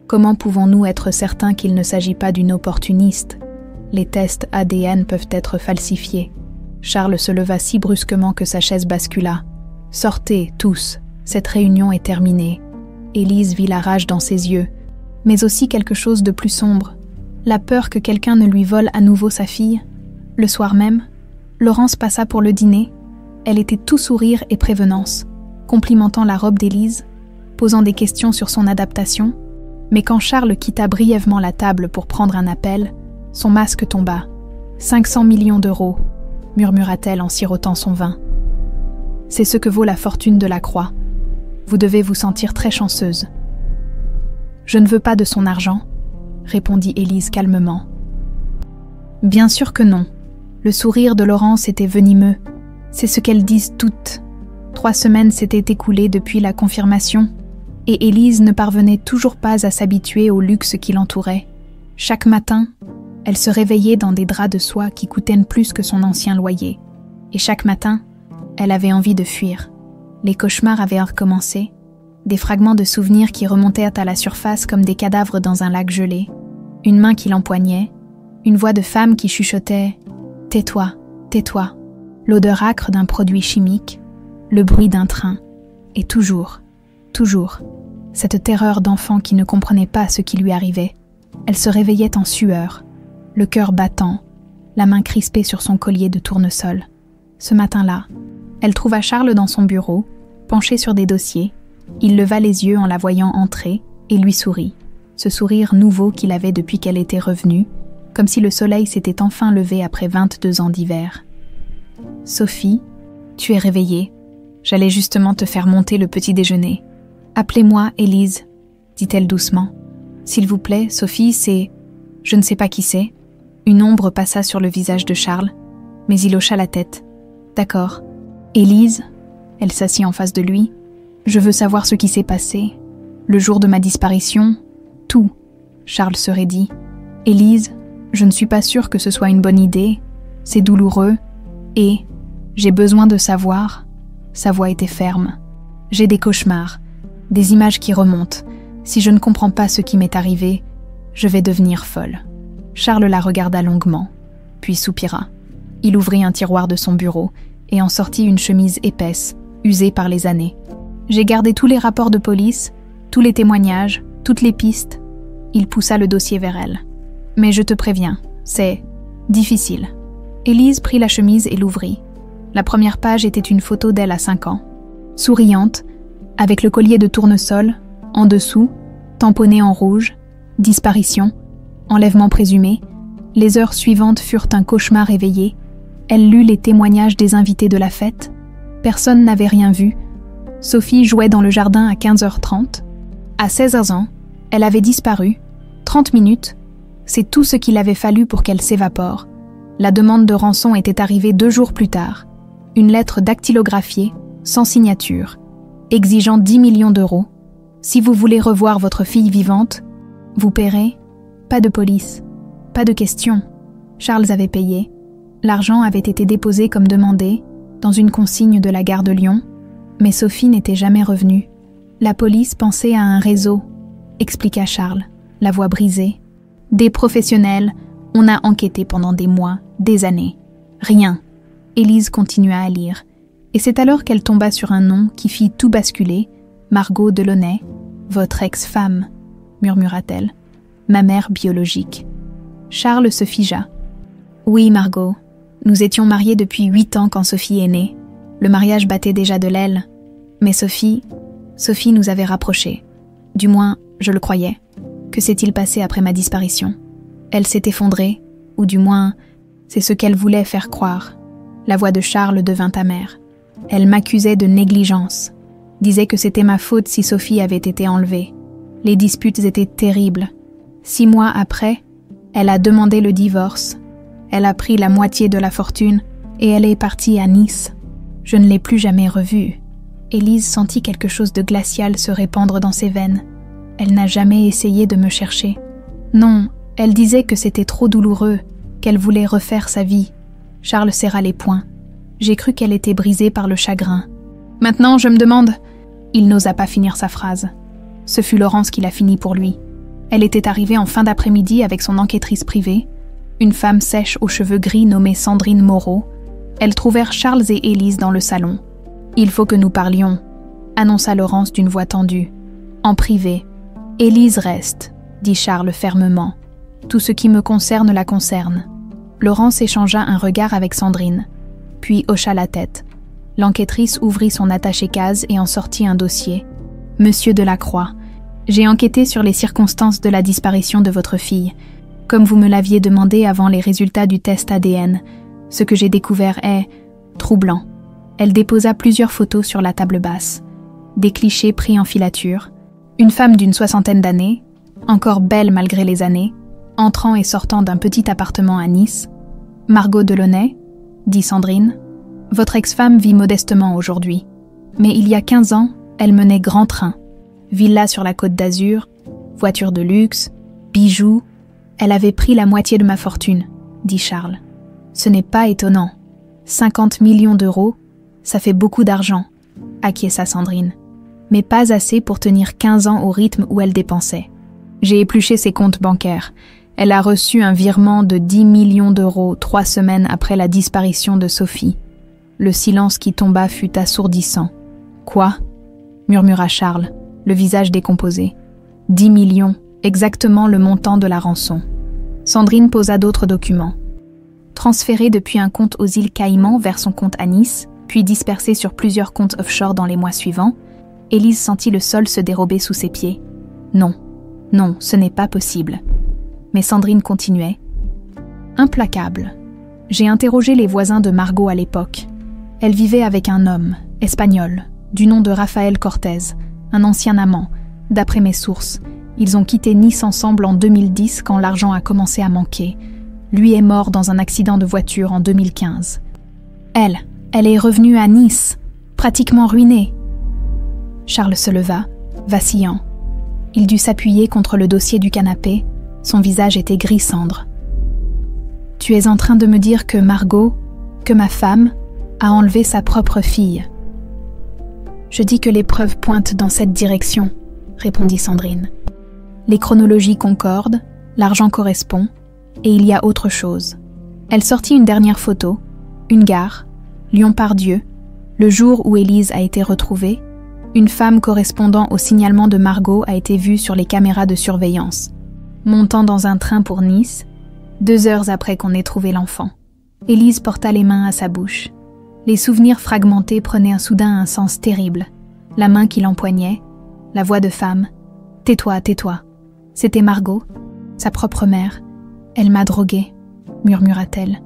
comment pouvons-nous être certains qu'il ne s'agit pas d'une opportuniste? Les tests ADN peuvent être falsifiés. » Charles se leva si brusquement que sa chaise bascula. « Sortez, tous, cette réunion est terminée. » Élise vit la rage dans ses yeux, mais aussi quelque chose de plus sombre. La peur que quelqu'un ne lui vole à nouveau sa fille. Le soir même, Laurence passa pour le dîner. Elle était tout sourire et prévenance, complimentant la robe d'Élise, posant des questions sur son adaptation. Mais quand Charles quitta brièvement la table pour prendre un appel, son masque tomba. « 500 millions d'euros », murmura-t-elle en sirotant son vin. « C'est ce que vaut la fortune de Delacroix. Vous devez vous sentir très chanceuse. »« Je ne veux pas de son argent, » répondit Élise calmement. « Bien sûr que non. » Le sourire de Laurence était venimeux. C'est ce qu'elles disent toutes. 3 semaines s'étaient écoulées depuis la confirmation, et Élise ne parvenait toujours pas à s'habituer au luxe qui l'entourait. Chaque matin, elle se réveillait dans des draps de soie qui coûtaient plus que son ancien loyer. Et chaque matin, elle avait envie de fuir. Les cauchemars avaient recommencé, des fragments de souvenirs qui remontaient à la surface comme des cadavres dans un lac gelé, une main qui l'empoignait, une voix de femme qui chuchotait « Tais-toi, tais-toi », l'odeur âcre d'un produit chimique, le bruit d'un train, et toujours, cette terreur d'enfant qui ne comprenait pas ce qui lui arrivait. Elle se réveillait en sueur, le cœur battant, la main crispée sur son collier de tournesol. Ce matin-là, elle trouva Charles dans son bureau, penché sur des dossiers. Il leva les yeux en la voyant entrer et lui sourit. Ce sourire nouveau qu'il avait depuis qu'elle était revenue, comme si le soleil s'était enfin levé après 22 ans d'hiver. « Sophie, tu es réveillée. J'allais justement te faire monter le petit déjeuner. Appelez-moi Élise, dit-elle doucement. S'il vous plaît, Sophie, c'est... Je ne sais pas qui c'est. » Une ombre passa sur le visage de Charles, mais il hocha la tête. « D'accord. Élise ?» Elle s'assit en face de lui. « Je veux savoir ce qui s'est passé. Le jour de ma disparition, tout. » Charles se raidit. « Élise, je ne suis pas sûre que ce soit une bonne idée. C'est douloureux. Et J'ai besoin de savoir. Sa voix était ferme. J'ai des cauchemars, des images qui remontent. Si je ne comprends pas ce qui m'est arrivé, je vais devenir folle. Charles la regarda longuement, puis soupira. Il ouvrit un tiroir de son bureau et en sortit une chemise épaisse, usée par les années. J'ai gardé tous les rapports de police, tous les témoignages, toutes les pistes. Il poussa le dossier vers elle. Mais je te préviens, c'est difficile. Élise prit la chemise et l'ouvrit. La première page était une photo d'elle à 5 ans. Souriante, avec le collier de tournesol, en dessous, tamponné en rouge, disparition, enlèvement présumé. Les heures suivantes furent un cauchemar éveillé. Elle lut les témoignages des invités de la fête. Personne n'avait rien vu. Sophie jouait dans le jardin à 15h30. À 16 ans, elle avait disparu. 30 minutes, c'est tout ce qu'il avait fallu pour qu'elle s'évapore. La demande de rançon était arrivée 2 jours plus tard. Une lettre dactylographiée, sans signature, exigeant 10 millions d'euros. Si vous voulez revoir votre fille vivante, vous paierez. Pas de police, pas de questions. Charles avait payé. L'argent avait été déposé comme demandé, dans une consigne de la gare de Lyon. Mais Sophie n'était jamais revenue. La police pensait à un réseau, expliqua Charles, la voix brisée. Des professionnels, on a enquêté pendant des mois, des années. Rien. Élise continua à lire. Et c'est alors qu'elle tomba sur un nom qui fit tout basculer. Margot Delaunay, votre ex-femme, murmura-t-elle. Ma mère biologique. Charles se figea. Oui, Margot. Nous étions mariés depuis 8 ans quand Sophie est née. Le mariage battait déjà de l'aile. Mais Sophie nous avait rapprochés. Du moins, je le croyais. Que s'est-il passé après ma disparition? Elle s'est effondrée, ou du moins, c'est ce qu'elle voulait faire croire. La voix de Charles devint amère. Elle m'accusait de négligence, disait que c'était ma faute si Sophie avait été enlevée. Les disputes étaient terribles. 6 mois après, elle a demandé le divorce. Elle a pris la moitié de la fortune et elle est partie à Nice. Je ne l'ai plus jamais revue. Élise sentit quelque chose de glacial se répandre dans ses veines. Elle n'a jamais essayé de me chercher. Non, elle disait que c'était trop douloureux, qu'elle voulait refaire sa vie. Charles serra les poings. J'ai cru qu'elle était brisée par le chagrin. Maintenant, je me demande... Il n'osa pas finir sa phrase. Ce fut Laurence qui l'a fini pour lui. Elle était arrivée en fin d'après-midi avec son enquêtrice privée, une femme sèche aux cheveux gris nommée Sandrine Moreau. Elles trouvèrent Charles et Élise dans le salon. « Il faut que nous parlions », annonça Laurence d'une voix tendue. « En privé. Élise reste », dit Charles fermement. « Tout ce qui me concerne la concerne. » Laurence échangea un regard avec Sandrine, puis hocha la tête. L'enquêtrice ouvrit son attaché-case et en sortit un dossier. « Monsieur Delacroix, j'ai enquêté sur les circonstances de la disparition de votre fille. Comme vous me l'aviez demandé avant les résultats du test ADN, ce que j'ai découvert est troublant. » Elle déposa plusieurs photos sur la table basse. Des clichés pris en filature. Une femme d'une 60aine d'années, encore belle malgré les années, entrant et sortant d'un petit appartement à Nice. « Margot Delaunay, dit Sandrine, votre ex-femme vit modestement aujourd'hui. Mais il y a 15 ans, elle menait grand train. Villa sur la Côte d'Azur, voiture de luxe, bijoux. Elle avait pris la moitié de ma fortune, dit Charles. Ce n'est pas étonnant. 50 millions d'euros, ça fait beaucoup d'argent, acquiesça Sandrine. Mais pas assez pour tenir 15 ans au rythme où elle dépensait. J'ai épluché ses comptes bancaires. Elle a reçu un virement de 10 millions d'euros 3 semaines après la disparition de Sophie. Le silence qui tomba fut assourdissant. « Quoi ?» murmura Charles, le visage décomposé. 10 millions, exactement le montant de la rançon. Sandrine posa d'autres documents. Transférés depuis un compte aux îles Caïmans vers son compte à Nice, puis dispersés sur plusieurs comptes offshore dans les mois suivants, Élise sentit le sol se dérober sous ses pieds. Non, non, ce n'est pas possible. Mais Sandrine continuait. Implacable. J'ai interrogé les voisins de Margot à l'époque. Elle vivait avec un homme, espagnol, du nom de Rafael Cortez, un ancien amant. D'après mes sources, ils ont quitté Nice ensemble en 2010 quand l'argent a commencé à manquer. Lui est mort dans un accident de voiture en 2015. Elle est revenue à Nice, pratiquement ruinée. Charles se leva, vacillant. Il dut s'appuyer contre le dossier du canapé. Son visage était gris cendre. « Tu es en train de me dire que Margot, que ma femme, a enlevé sa propre fille. Je dis que les preuves pointent dans cette direction, répondit Sandrine. Les chronologies concordent, l'argent correspond, et il y a autre chose. Elle sortit une dernière photo, une gare, Lyon-Part-Dieu, le jour où Élise a été retrouvée, une femme correspondant au signalement de Margot a été vue sur les caméras de surveillance, montant dans un train pour Nice, 2 heures après qu'on ait trouvé l'enfant. Élise porta les mains à sa bouche. Les souvenirs fragmentés prenaient soudain un sens terrible. La main qui l'empoignait, la voix de femme. « Tais-toi, tais-toi. » C'était Margot, sa propre mère. « Elle m'a droguée, » murmura-t-elle,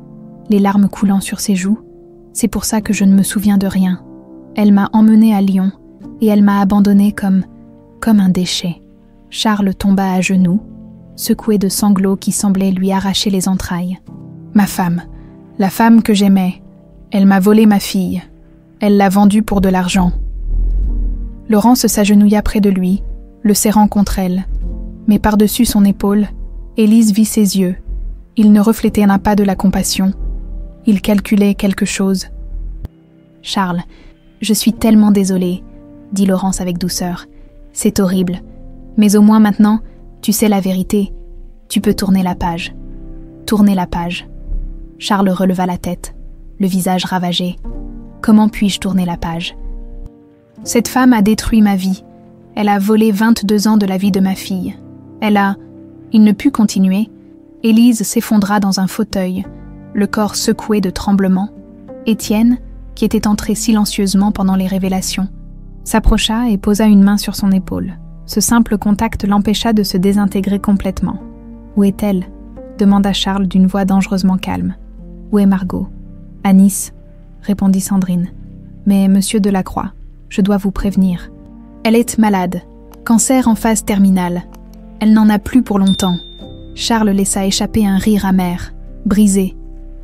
les larmes coulant sur ses joues. « C'est pour ça que je ne me souviens de rien. Elle m'a emmenée à Lyon et elle m'a abandonnée comme un déchet. » Charles tomba à genoux, secoué de sanglots qui semblaient lui arracher les entrailles. « Ma femme, la femme que j'aimais, elle m'a volé ma fille. Elle l'a vendue pour de l'argent. » Laurence s'agenouilla près de lui, le serrant contre elle. Mais par-dessus son épaule, Élise vit ses yeux. Il ne reflétait pas de la compassion. Il calculait quelque chose. « Charles, je suis tellement désolée, » dit Laurence avec douceur. « C'est horrible. Mais au moins maintenant, tu sais la vérité. Tu peux tourner la page. » Tourner la page. Charles releva la tête, le visage ravagé. « Comment puis-je tourner la page ? Cette femme a détruit ma vie. Elle a volé 22 ans de la vie de ma fille. Elle a... » Il ne put continuer. Élise s'effondra dans un fauteuil, le corps secoué de tremblements. Étienne, qui était entré silencieusement pendant les révélations, s'approcha et posa une main sur son épaule. Ce simple contact l'empêcha de se désintégrer complètement. « Où est-elle » demanda Charles d'une voix dangereusement calme. « Où est Margot ?»« À Nice » répondit Sandrine. « Mais monsieur Delacroix, je dois vous prévenir. Elle est malade, cancer en phase terminale. Elle n'en a plus pour longtemps. » Charles laissa échapper un rire amer, brisé.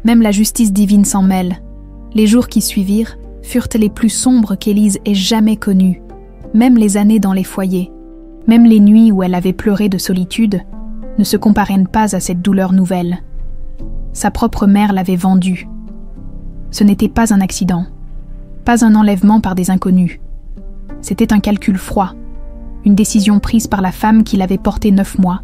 Même la justice divine s'en mêle. Les jours qui suivirent furent les plus sombres qu'Élise ait jamais connus. Même les années dans les foyers, même les nuits où elle avait pleuré de solitude, ne se comparaient pas à cette douleur nouvelle. Sa propre mère l'avait vendue. Ce n'était pas un accident, pas un enlèvement par des inconnus. C'était un calcul froid, une décision prise par la femme qui l'avait portée 9 mois.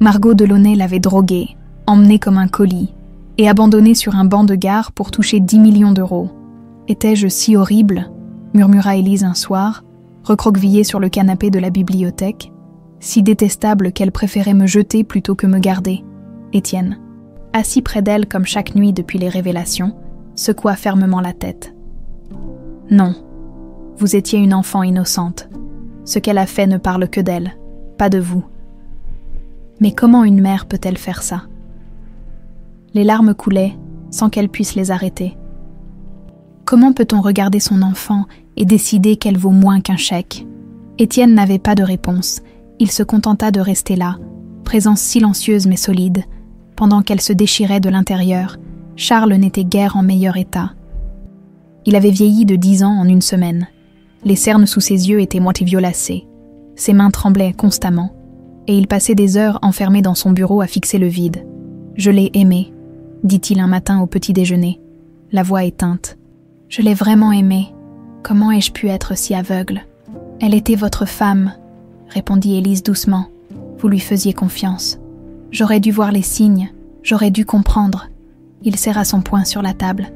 Margot Delaunay l'avait droguée, emmenée comme un colis, et abandonnée sur un banc de gare pour toucher 10 millions d'euros. « Étais-je si horrible ?» murmura Élise un soir, recroquevillée sur le canapé de la bibliothèque, si détestable qu'elle préférait me jeter plutôt que me garder. Étienne, assis près d'elle comme chaque nuit depuis les révélations, secoua fermement la tête. « Non, vous étiez une enfant innocente. Ce qu'elle a fait ne parle que d'elle, pas de vous. Mais comment une mère peut-elle faire ça ?» Les larmes coulaient, sans qu'elle puisse les arrêter. Comment peut-on regarder son enfant et décider qu'elle vaut moins qu'un chèque ? Étienne n'avait pas de réponse. Il se contenta de rester là, présence silencieuse mais solide. Pendant qu'elle se déchirait de l'intérieur, Charles n'était guère en meilleur état. Il avait vieilli de 10 ans en une semaine. Les cernes sous ses yeux étaient moitié violacées. Ses mains tremblaient constamment, et il passait des heures enfermé dans son bureau à fixer le vide. « Je l'ai aimée », dit-il un matin au petit déjeuner, la voix éteinte. « Je l'ai vraiment aimée. Comment ai-je pu être si aveugle ?»« Elle était votre femme », répondit Élise doucement. « Vous lui faisiez confiance. J'aurais dû voir les signes, j'aurais dû comprendre. » Il serra son poing sur la table.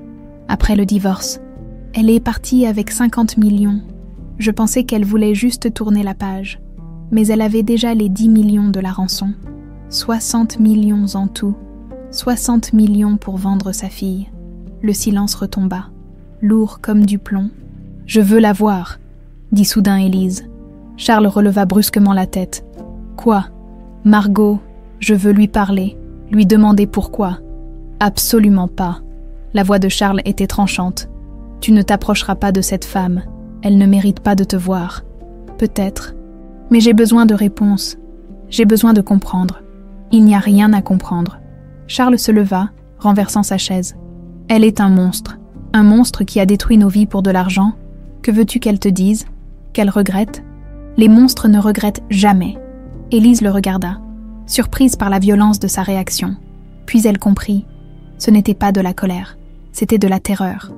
Après le divorce, elle est partie avec 50 millions. Je pensais qu'elle voulait juste tourner la page. Mais elle avait déjà les 10 millions de la rançon. 60 millions en tout. 60 millions pour vendre sa fille. Le silence retomba, lourd comme du plomb. « Je veux la voir », dit soudain Élise. Charles releva brusquement la tête. « Quoi ? Margot, je veux lui parler, lui demander pourquoi. » « Absolument pas. » La voix de Charles était tranchante. « Tu ne t'approcheras pas de cette femme. Elle ne mérite pas de te voir. Peut-être. Mais j'ai besoin de réponses. J'ai besoin de comprendre. Il n'y a rien à comprendre. » Charles se leva, renversant sa chaise. « Elle est un monstre qui a détruit nos vies pour de l'argent. Que veux-tu qu'elle te dise ? Qu'elle regrette ? Les monstres ne regrettent jamais. » Élise le regarda, surprise par la violence de sa réaction. Puis elle comprit. Ce n'était pas de la colère, c'était de la terreur.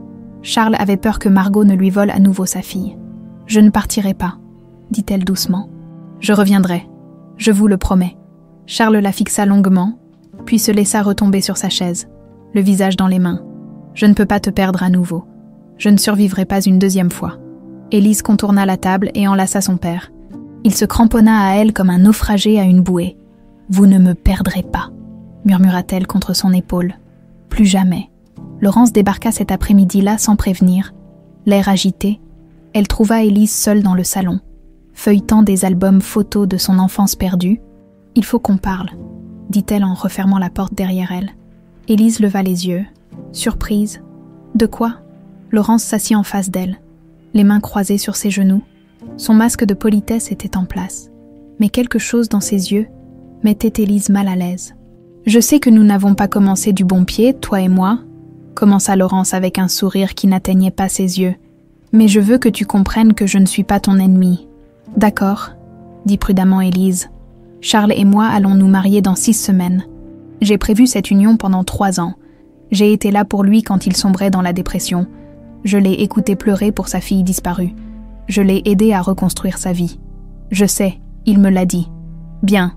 Charles avait peur que Margot ne lui vole à nouveau sa fille. « Je ne partirai pas, dit-elle doucement. Je reviendrai, je vous le promets. » Charles la fixa longuement, puis se laissa retomber sur sa chaise, le visage dans les mains. « Je ne peux pas te perdre à nouveau. Je ne survivrai pas une deuxième fois. » Élise contourna la table et enlaça son père. Il se cramponna à elle comme un naufragé à une bouée. « Vous ne me perdrez pas, » murmura-t-elle contre son épaule. « Plus jamais. » Laurence débarqua cet après-midi-là sans prévenir. L'air agité, elle trouva Élise seule dans le salon, feuilletant des albums photos de son enfance perdue. « Il faut qu'on parle, » dit-elle en refermant la porte derrière elle. Élise leva les yeux, surprise. « De quoi ?» Laurence s'assit en face d'elle, les mains croisées sur ses genoux. Son masque de politesse était en place, mais quelque chose dans ses yeux mettait Élise mal à l'aise. « Je sais que nous n'avons pas commencé du bon pied, toi et moi, » commença Laurence avec un sourire qui n'atteignait pas ses yeux. « Mais je veux que tu comprennes que je ne suis pas ton ennemi. »« D'accord, » dit prudemment Élise. « Charles et moi allons nous marier dans 6 semaines. J'ai prévu cette union pendant 3 ans. J'ai été là pour lui quand il sombrait dans la dépression. Je l'ai écouté pleurer pour sa fille disparue. Je l'ai aidé à reconstruire sa vie. Je sais, il me l'a dit. »« Bien. »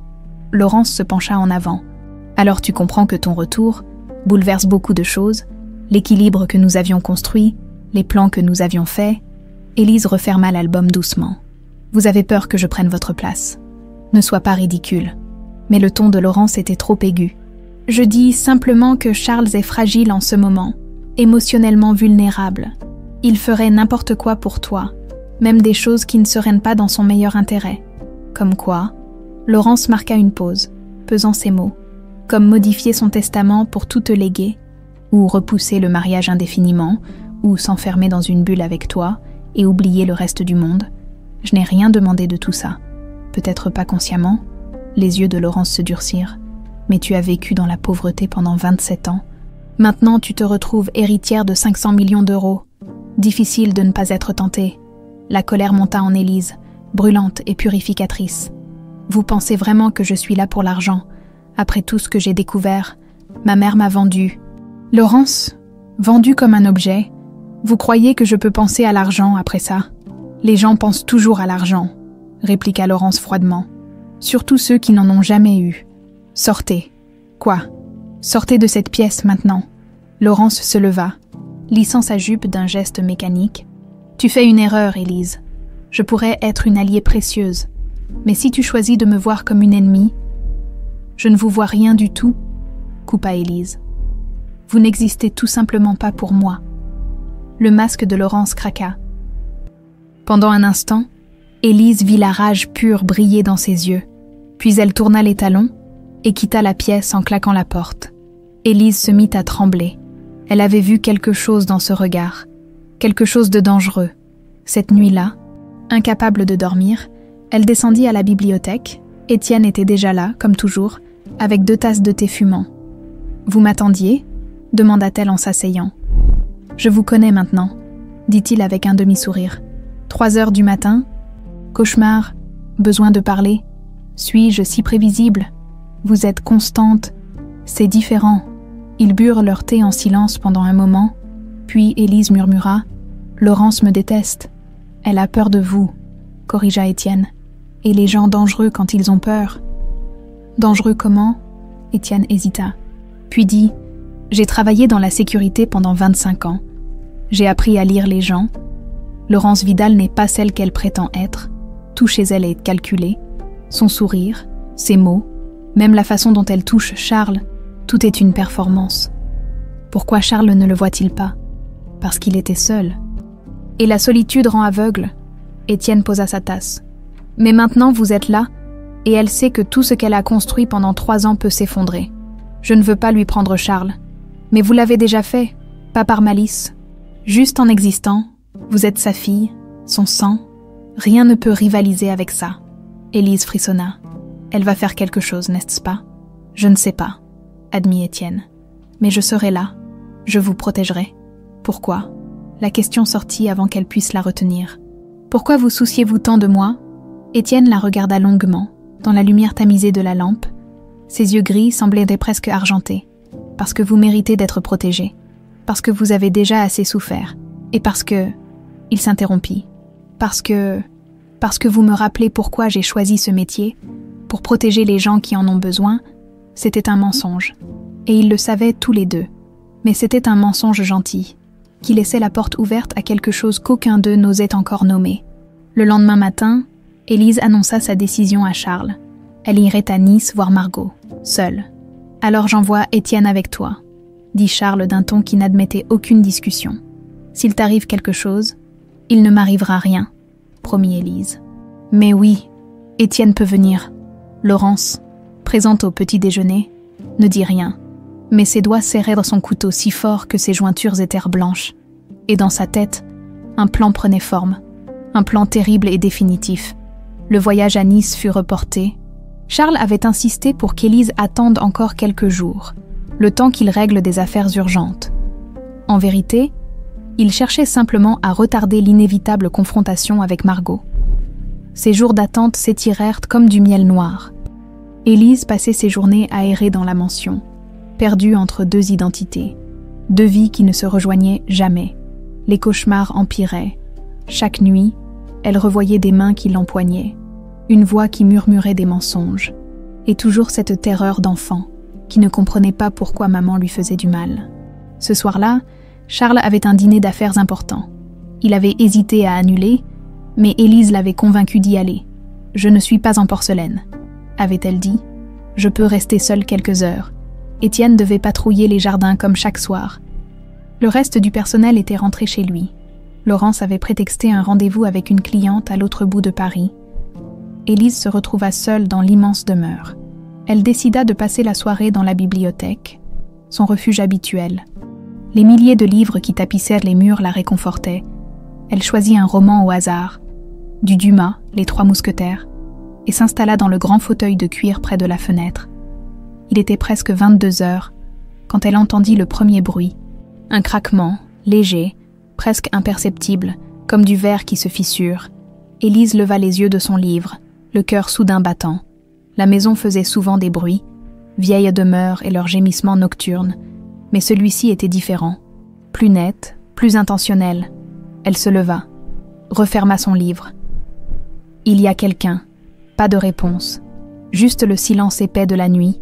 Laurence se pencha en avant. « Alors tu comprends que ton retour bouleverse beaucoup de choses, l'équilibre que nous avions construit, les plans que nous avions faits. » Élise referma l'album doucement. « Vous avez peur que je prenne votre place. Ne sois pas ridicule. » Mais le ton de Laurence était trop aigu. « Je dis simplement que Charles est fragile en ce moment, émotionnellement vulnérable. Il ferait n'importe quoi pour toi, même des choses qui ne seraient pas dans son meilleur intérêt. » Comme quoi, Laurence marqua une pause, pesant ses mots, comme modifier son testament pour tout te léguer, ou repousser le mariage indéfiniment, ou s'enfermer dans une bulle avec toi et oublier le reste du monde. Je n'ai rien demandé de tout ça. Peut-être pas consciemment. Les yeux de Laurence se durcirent. Mais tu as vécu dans la pauvreté pendant 27 ans. Maintenant, tu te retrouves héritière de 500 millions d'euros. Difficile de ne pas être tentée. La colère monta en Élise, brûlante et purificatrice. Vous pensez vraiment que je suis là pour l'argent? Après tout ce que j'ai découvert, ma mère m'a vendue. Laurence, vendue comme un objet, vous croyez que je peux penser à l'argent après ça? Les gens pensent toujours à l'argent, répliqua Laurence froidement. Surtout ceux qui n'en ont jamais eu. Sortez. Quoi? Sortez de cette pièce maintenant. Laurence se leva, lissant sa jupe d'un geste mécanique. Tu fais une erreur, Élise. Je pourrais être une alliée précieuse. Mais si tu choisis de me voir comme une ennemie, je ne vous vois rien du tout, coupa Élise. Vous n'existez tout simplement pas pour moi. Le masque de Laurence craqua. Pendant un instant, Élise vit la rage pure briller dans ses yeux, puis elle tourna les talons et quitta la pièce en claquant la porte. Élise se mit à trembler. Elle avait vu quelque chose dans ce regard, quelque chose de dangereux. Cette nuit-là, incapable de dormir, elle descendit à la bibliothèque. Étienne était déjà là, comme toujours, avec 2 tasses de thé fumant. « Vous m'attendiez ?» demanda-t-elle en s'asseyant. « Je vous connais maintenant, » dit-il avec un demi-sourire. 3 heures du matin? Cauchemar? Besoin de parler? Suis-je si prévisible? Vous êtes constante. C'est différent. » Ils burent leur thé en silence pendant un moment, puis Élise murmura « Laurence me déteste. Elle a peur de vous, » corrigea Étienne. « Et les gens dangereux quand ils ont peur. » Dangereux comment? Étienne hésita, puis dit « J'ai travaillé dans la sécurité pendant 25 ans. J'ai appris à lire les gens. Laurence Vidal n'est pas celle qu'elle prétend être. Tout chez elle est calculé. Son sourire, ses mots, même la façon dont elle touche Charles, tout est une performance. Pourquoi Charles ne le voit-il pas? Parce qu'il était seul. Et la solitude rend aveugle. » Étienne posa sa tasse. « Mais maintenant vous êtes là, et elle sait que tout ce qu'elle a construit pendant 3 ans peut s'effondrer. Je ne veux pas lui prendre Charles. Mais vous l'avez déjà fait, pas par malice. Juste en existant, vous êtes sa fille, son sang. Rien ne peut rivaliser avec ça. » Élise frissonna. « Elle va faire quelque chose, n'est-ce pas? » « Je ne sais pas, » admit Étienne. « Mais je serai là. Je vous protégerai. » « Pourquoi ?» La question sortit avant qu'elle puisse la retenir. « Pourquoi vous souciez-vous tant de moi ?» Étienne la regarda longuement, dans la lumière tamisée de la lampe. Ses yeux gris semblaient presque argentés. « Parce que vous méritez d'être protégée. Parce que vous avez déjà assez souffert. Et parce que... Il s'interrompit. Parce que vous me rappelez pourquoi j'ai choisi ce métier, pour protéger les gens qui en ont besoin, c'était un mensonge. Et ils le savaient tous les deux. Mais c'était un mensonge gentil, qui laissait la porte ouverte à quelque chose qu'aucun d'eux n'osait encore nommer. Le lendemain matin, Élise annonça sa décision à Charles. Elle irait à Nice voir Margot, seule. « Alors j'envoie Étienne avec toi », dit Charles d'un ton qui n'admettait aucune discussion. « S'il t'arrive quelque chose, il ne m'arrivera rien, » promit Élise. « Mais oui, Étienne peut venir. » Laurence, présente au petit déjeuner, ne dit rien, mais ses doigts serraient dans son couteau si fort que ses jointures étaient blanches. Et dans sa tête, un plan prenait forme, un plan terrible et définitif. Le voyage à Nice fut reporté. Charles avait insisté pour qu'Élise attende encore quelques jours, le temps qu'il règle des affaires urgentes. En vérité, il cherchait simplement à retarder l'inévitable confrontation avec Margot. Ces jours d'attente s'étirèrent comme du miel noir. Élise passait ses journées à errer dans la mansion, perdue entre deux identités, deux vies qui ne se rejoignaient jamais. Les cauchemars empiraient. Chaque nuit, elle revoyait des mains qui l'empoignaient, une voix qui murmurait des mensonges, et toujours cette terreur d'enfant qui ne comprenait pas pourquoi maman lui faisait du mal. Ce soir-là, Charles avait un dîner d'affaires important. Il avait hésité à annuler, mais Élise l'avait convaincu d'y aller. « Je ne suis pas en porcelaine », avait-elle dit. « Je peux rester seule quelques heures. » Étienne devait patrouiller les jardins comme chaque soir. Le reste du personnel était rentré chez lui. Laurence avait prétexté un rendez-vous avec une cliente à l'autre bout de Paris. Élise se retrouva seule dans l'immense demeure. Elle décida de passer la soirée dans la bibliothèque, son refuge habituel. Les milliers de livres qui tapissèrent les murs la réconfortaient. Elle choisit un roman au hasard, du Dumas, Les Trois Mousquetaires, et s'installa dans le grand fauteuil de cuir près de la fenêtre. Il était presque 22 heures quand elle entendit le premier bruit, un craquement, léger, presque imperceptible, comme du verre qui se fissure. Élise leva les yeux de son livre, le cœur soudain battant. La maison faisait souvent des bruits, vieilles demeures et leurs gémissements nocturnes, mais celui-ci était différent, plus net, plus intentionnel. Elle se leva, referma son livre. Il y a quelqu'un, pas de réponse, juste le silence épais de la nuit.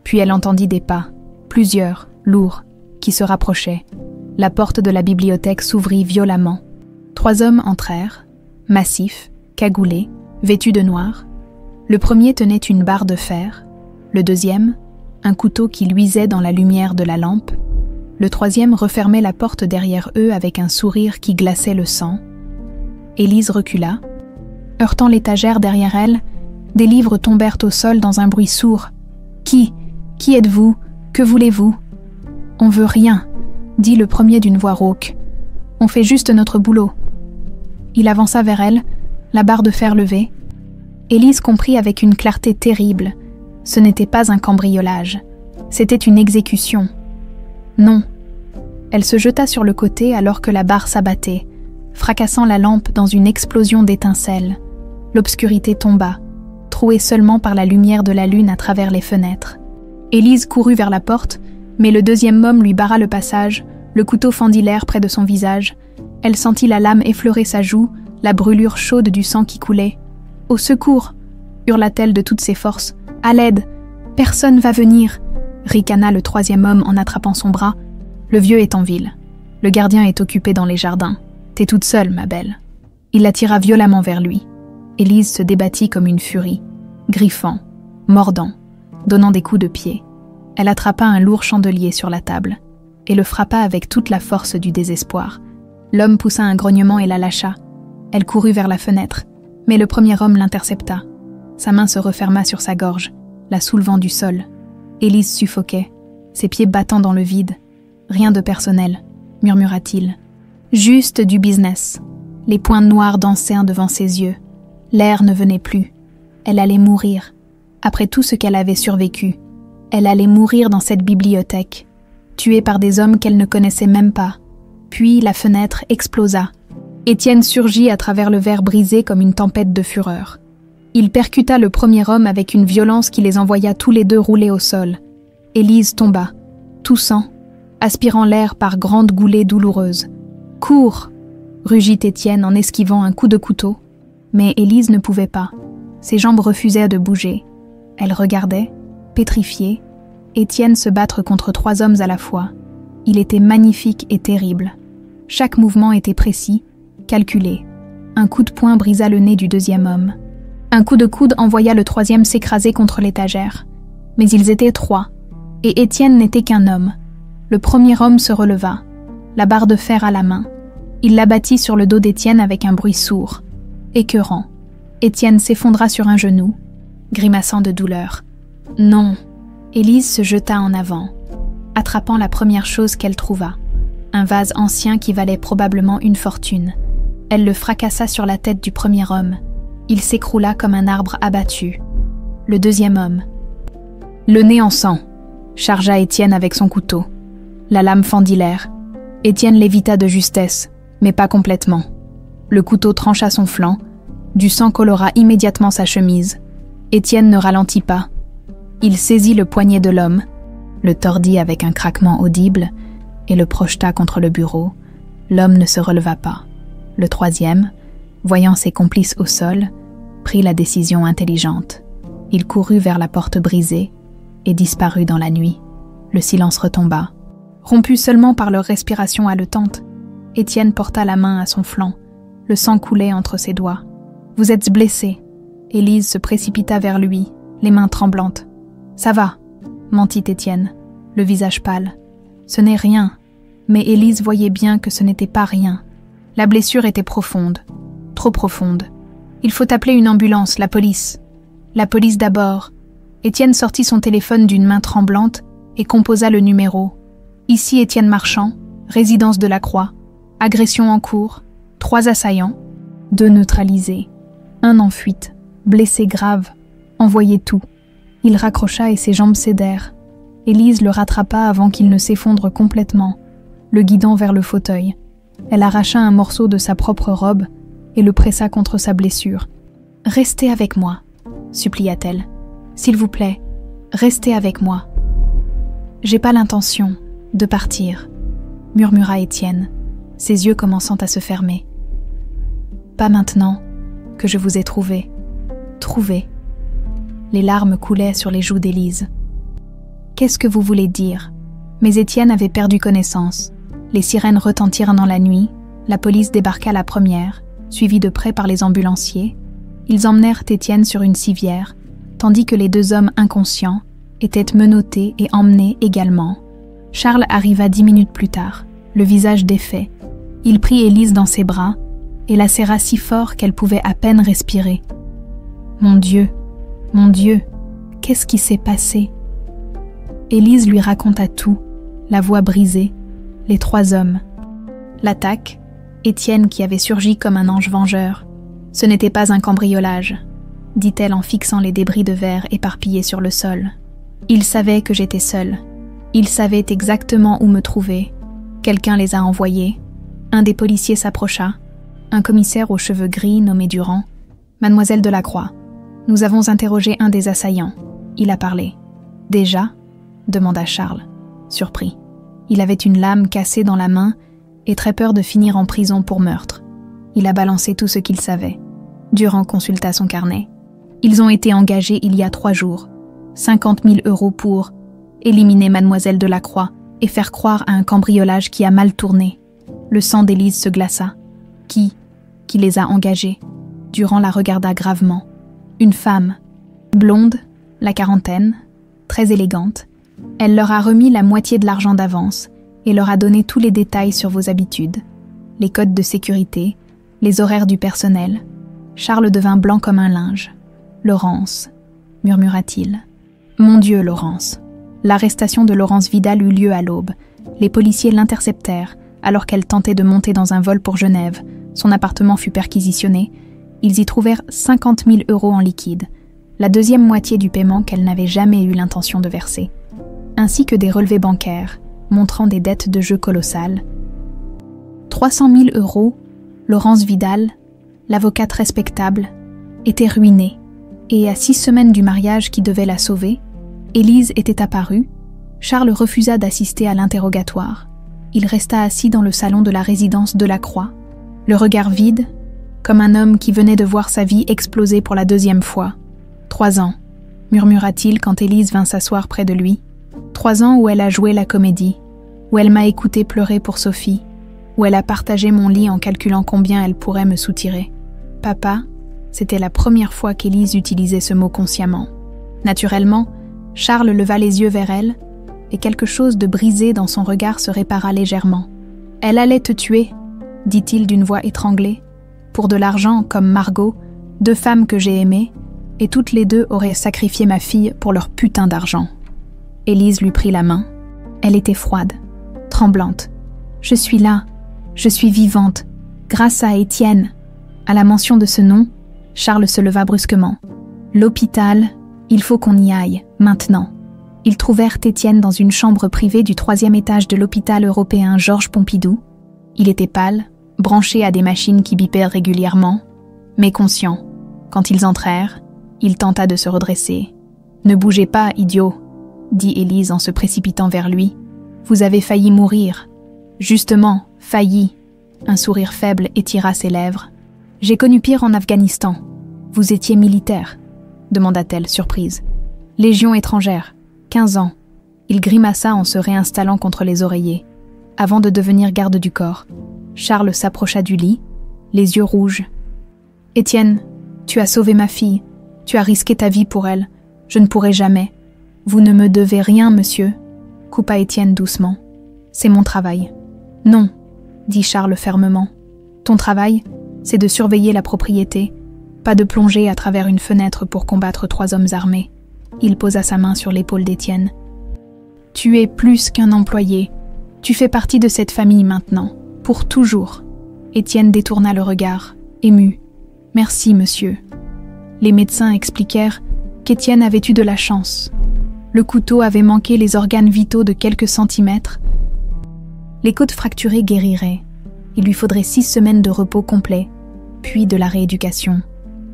Puis elle entendit des pas, plusieurs, lourds, qui se rapprochaient. La porte de la bibliothèque s'ouvrit violemment. 3 hommes entrèrent, massifs, cagoulés, vêtus de noir. Le premier tenait une barre de fer, le deuxième, un couteau qui luisait dans la lumière de la lampe. Le troisième refermait la porte derrière eux avec un sourire qui glaçait le sang. Élise recula. Heurtant l'étagère derrière elle, des livres tombèrent au sol dans un bruit sourd. « Qui êtes-vous? Que voulez-vous »« On veut rien, » dit le premier d'une voix rauque. « On fait juste notre boulot. » Il avança vers elle, la barre de fer levée. Élise comprit avec une clarté terrible. Ce n'était pas un cambriolage. C'était une exécution. Non. Elle se jeta sur le côté alors que la barre s'abattait, fracassant la lampe dans une explosion d'étincelles. L'obscurité tomba, trouée seulement par la lumière de la lune à travers les fenêtres. Élise courut vers la porte, mais le deuxième homme lui barra le passage, le couteau fendit l'air près de son visage. Elle sentit la lame effleurer sa joue, la brûlure chaude du sang qui coulait. « Au secours !» hurla-t-elle de toutes ses forces. « À l'aide ! Personne va venir !» ricana le troisième homme en attrapant son bras. « Le vieux est en ville. Le gardien est occupé dans les jardins. T'es toute seule, ma belle. » Il la tira violemment vers lui. Élise se débattit comme une furie, griffant, mordant, donnant des coups de pied. Elle attrapa un lourd chandelier sur la table et le frappa avec toute la force du désespoir. L'homme poussa un grognement et la lâcha. Elle courut vers la fenêtre, mais le premier homme l'intercepta. Sa main se referma sur sa gorge, la soulevant du sol. Élise suffoquait, ses pieds battant dans le vide. « Rien de personnel », murmura-t-il. « Juste du business. » Les points noirs dansaient devant ses yeux. L'air ne venait plus. Elle allait mourir. Après tout ce qu'elle avait survécu, elle allait mourir dans cette bibliothèque, tuée par des hommes qu'elle ne connaissait même pas. Puis la fenêtre explosa. Étienne surgit à travers le verre brisé comme une tempête de fureur. Il percuta le premier homme avec une violence qui les envoya tous les deux rouler au sol. Élise tomba, toussant, aspirant l'air par grandes goulées douloureuses. Cours !» rugit Étienne en esquivant un coup de couteau. Mais Élise ne pouvait pas. Ses jambes refusaient de bouger. Elle regardait, pétrifiée, Étienne se battre contre 3 hommes à la fois. Il était magnifique et terrible. Chaque mouvement était précis, calculé. Un coup de poing brisa le nez du 2e homme. Un coup de coude envoya le 3e s'écraser contre l'étagère. Mais ils étaient 3, et Étienne n'était qu'un homme. Le premier homme se releva, la barre de fer à la main. Il l'abattit sur le dos d'Étienne avec un bruit sourd, écœurant. Étienne s'effondra sur un genou, grimaçant de douleur. Non, Élise se jeta en avant, attrapant la première chose qu'elle trouva, un vase ancien qui valait probablement une fortune. Elle le fracassa sur la tête du premier homme. Il s'écroula comme un arbre abattu. Le 2e homme, le nez en sang, chargea Étienne avec son couteau. La lame fendit l'air. Étienne l'évita de justesse, mais pas complètement. Le couteau trancha son flanc. Du sang colora immédiatement sa chemise. Étienne ne ralentit pas. Il saisit le poignet de l'homme, le tordit avec un craquement audible et le projeta contre le bureau. L'homme ne se releva pas. Le 3e, voyant ses complices au sol, prit la décision intelligente. Il courut vers la porte brisée et disparut dans la nuit. Le silence retomba. Rompu seulement par leur respiration haletante, Étienne porta la main à son flanc. Le sang coulait entre ses doigts. « Vous êtes blessé !» Élise se précipita vers lui, les mains tremblantes. « Ça va !» mentit Étienne, le visage pâle. « Ce n'est rien. » Mais Élise voyait bien que ce n'était pas rien. La blessure était profonde, trop profonde. « Il faut appeler une ambulance, la police. »« La police d'abord. » Étienne sortit son téléphone d'une main tremblante et composa le numéro. « Ici Étienne Marchand, résidence de la Croix. Agression en cours. 3 assaillants. 2 neutralisés. 1 en fuite. Blessé grave. Envoyez tout. » Il raccrocha et ses jambes cédèrent. Élise le rattrapa avant qu'il ne s'effondre complètement, le guidant vers le fauteuil. Elle arracha un morceau de sa propre robe et le pressa contre sa blessure. « Restez avec moi, » supplia-t-elle. « S'il vous plaît, restez avec moi. »« J'ai pas l'intention de partir, » murmura Étienne, ses yeux commençant à se fermer. « Pas maintenant que je vous ai trouvé. Trouvé. » Les larmes coulaient sur les joues d'Élise. « Qu'est-ce que vous voulez dire ?» Mais Étienne avait perdu connaissance. Les sirènes retentirent dans la nuit, la police débarqua la première, suivie de près par les ambulanciers. Ils emmenèrent Étienne sur une civière, tandis que les 2 hommes inconscients étaient menottés et emmenés également. Charles arriva 10 minutes plus tard, le visage défait. Il prit Élise dans ses bras et la serra si fort qu'elle pouvait à peine respirer. « Mon Dieu, qu'est-ce qui s'est passé ?» Élise lui raconta tout, la voix brisée, les 3 hommes. L'attaque, Étienne qui avait surgi comme un ange vengeur. « Ce n'était pas un cambriolage », dit-elle en fixant les débris de verre éparpillés sur le sol. « Ils savaient que j'étais seule. Ils savaient exactement où me trouver. Quelqu'un les a envoyés. » Un des policiers s'approcha. Un commissaire aux cheveux gris nommé Durand. « Mademoiselle Delacroix, nous avons interrogé un des assaillants. Il a parlé. »« Déjà ?» demanda Charles, surpris. Il avait une lame cassée dans la main et très peur de finir en prison pour meurtre. Il a balancé tout ce qu'il savait. Durand consulta son carnet. Ils ont été engagés il y a 3 jours. 50 000 € pour éliminer Mademoiselle Delacroix et faire croire à un cambriolage qui a mal tourné. Le sang d'Élise se glaça. Qui les a engagés? Durand la regarda gravement. Une femme, blonde, la quarantaine, très élégante. Elle leur a remis la moitié de l'argent d'avance et leur a donné tous les détails sur vos habitudes, les codes de sécurité, les horaires du personnel. Charles devint blanc comme un linge. « Laurence », murmura-t-il. « Mon Dieu, Laurence !» L'arrestation de Laurence Vidal eut lieu à l'aube. Les policiers l'interceptèrent alors qu'elle tentait de monter dans un vol pour Genève. Son appartement fut perquisitionné. Ils y trouvèrent 50 000 € en liquide, la 2e moitié du paiement qu'elle n'avait jamais eu l'intention de verser, ainsi que des relevés bancaires montrant des dettes de jeu colossales. 300 000 €, Laurence Vidal, l'avocate respectable, était ruinée, et à 6 semaines du mariage qui devait la sauver, Élise était apparue. Charles refusa d'assister à l'interrogatoire. Il resta assis dans le salon de la résidence Delacroix, le regard vide, comme un homme qui venait de voir sa vie exploser pour la 2e fois. 3 ans, murmura-t-il quand Élise vint s'asseoir près de lui. 3 ans où elle a joué la comédie, où elle m'a écouté pleurer pour Sophie, où elle a partagé mon lit en calculant combien elle pourrait me soutirer. Papa, c'était la première fois qu'Élise utilisait ce mot consciemment. Naturellement, Charles leva les yeux vers elle, et quelque chose de brisé dans son regard se répara légèrement. « Elle allait te tuer », dit-il d'une voix étranglée. « Pour de l'argent, comme Margot, 2 femmes que j'ai aimées, et toutes les 2 auraient sacrifié ma fille pour leur putain d'argent. » Élise lui prit la main. Elle était froide, tremblante. « Je suis là, je suis vivante, grâce à Étienne. » À la mention de ce nom, Charles se leva brusquement. « L'hôpital, il faut qu'on y aille, maintenant. » Ils trouvèrent Étienne dans une chambre privée du 3e étage de l'hôpital européen Georges Pompidou. Il était pâle, branché à des machines qui bipèrent régulièrement, mais conscient. Quand ils entrèrent, il tenta de se redresser. « Ne bougez pas, idiot !» dit Élise en se précipitant vers lui. « Vous avez failli mourir. »« Justement, failli. » Un sourire faible étira ses lèvres. « J'ai connu pire en Afghanistan. Vous étiez militaire ?» demanda-t-elle, surprise. « Légion étrangère. 15 ans. » Il grimaça en se réinstallant contre les oreillers. Avant de devenir garde du corps, Charles s'approcha du lit, les yeux rouges. « Étienne, tu as sauvé ma fille. Tu as risqué ta vie pour elle. Je ne pourrai jamais. »« Vous ne me devez rien, monsieur, » coupa Étienne doucement. « C'est mon travail. »« Non, » dit Charles fermement. « Ton travail, c'est de surveiller la propriété, pas de plonger à travers une fenêtre pour combattre 3 hommes armés. » Il posa sa main sur l'épaule d'Étienne. « Tu es plus qu'un employé. Tu fais partie de cette famille maintenant, pour toujours. » Étienne détourna le regard, ému. « Merci, monsieur. » Les médecins expliquèrent qu'Étienne avait eu de la chance. Le couteau avait manqué les organes vitaux de quelques centimètres. Les côtes fracturées guériraient. Il lui faudrait 6 semaines de repos complet, puis de la rééducation.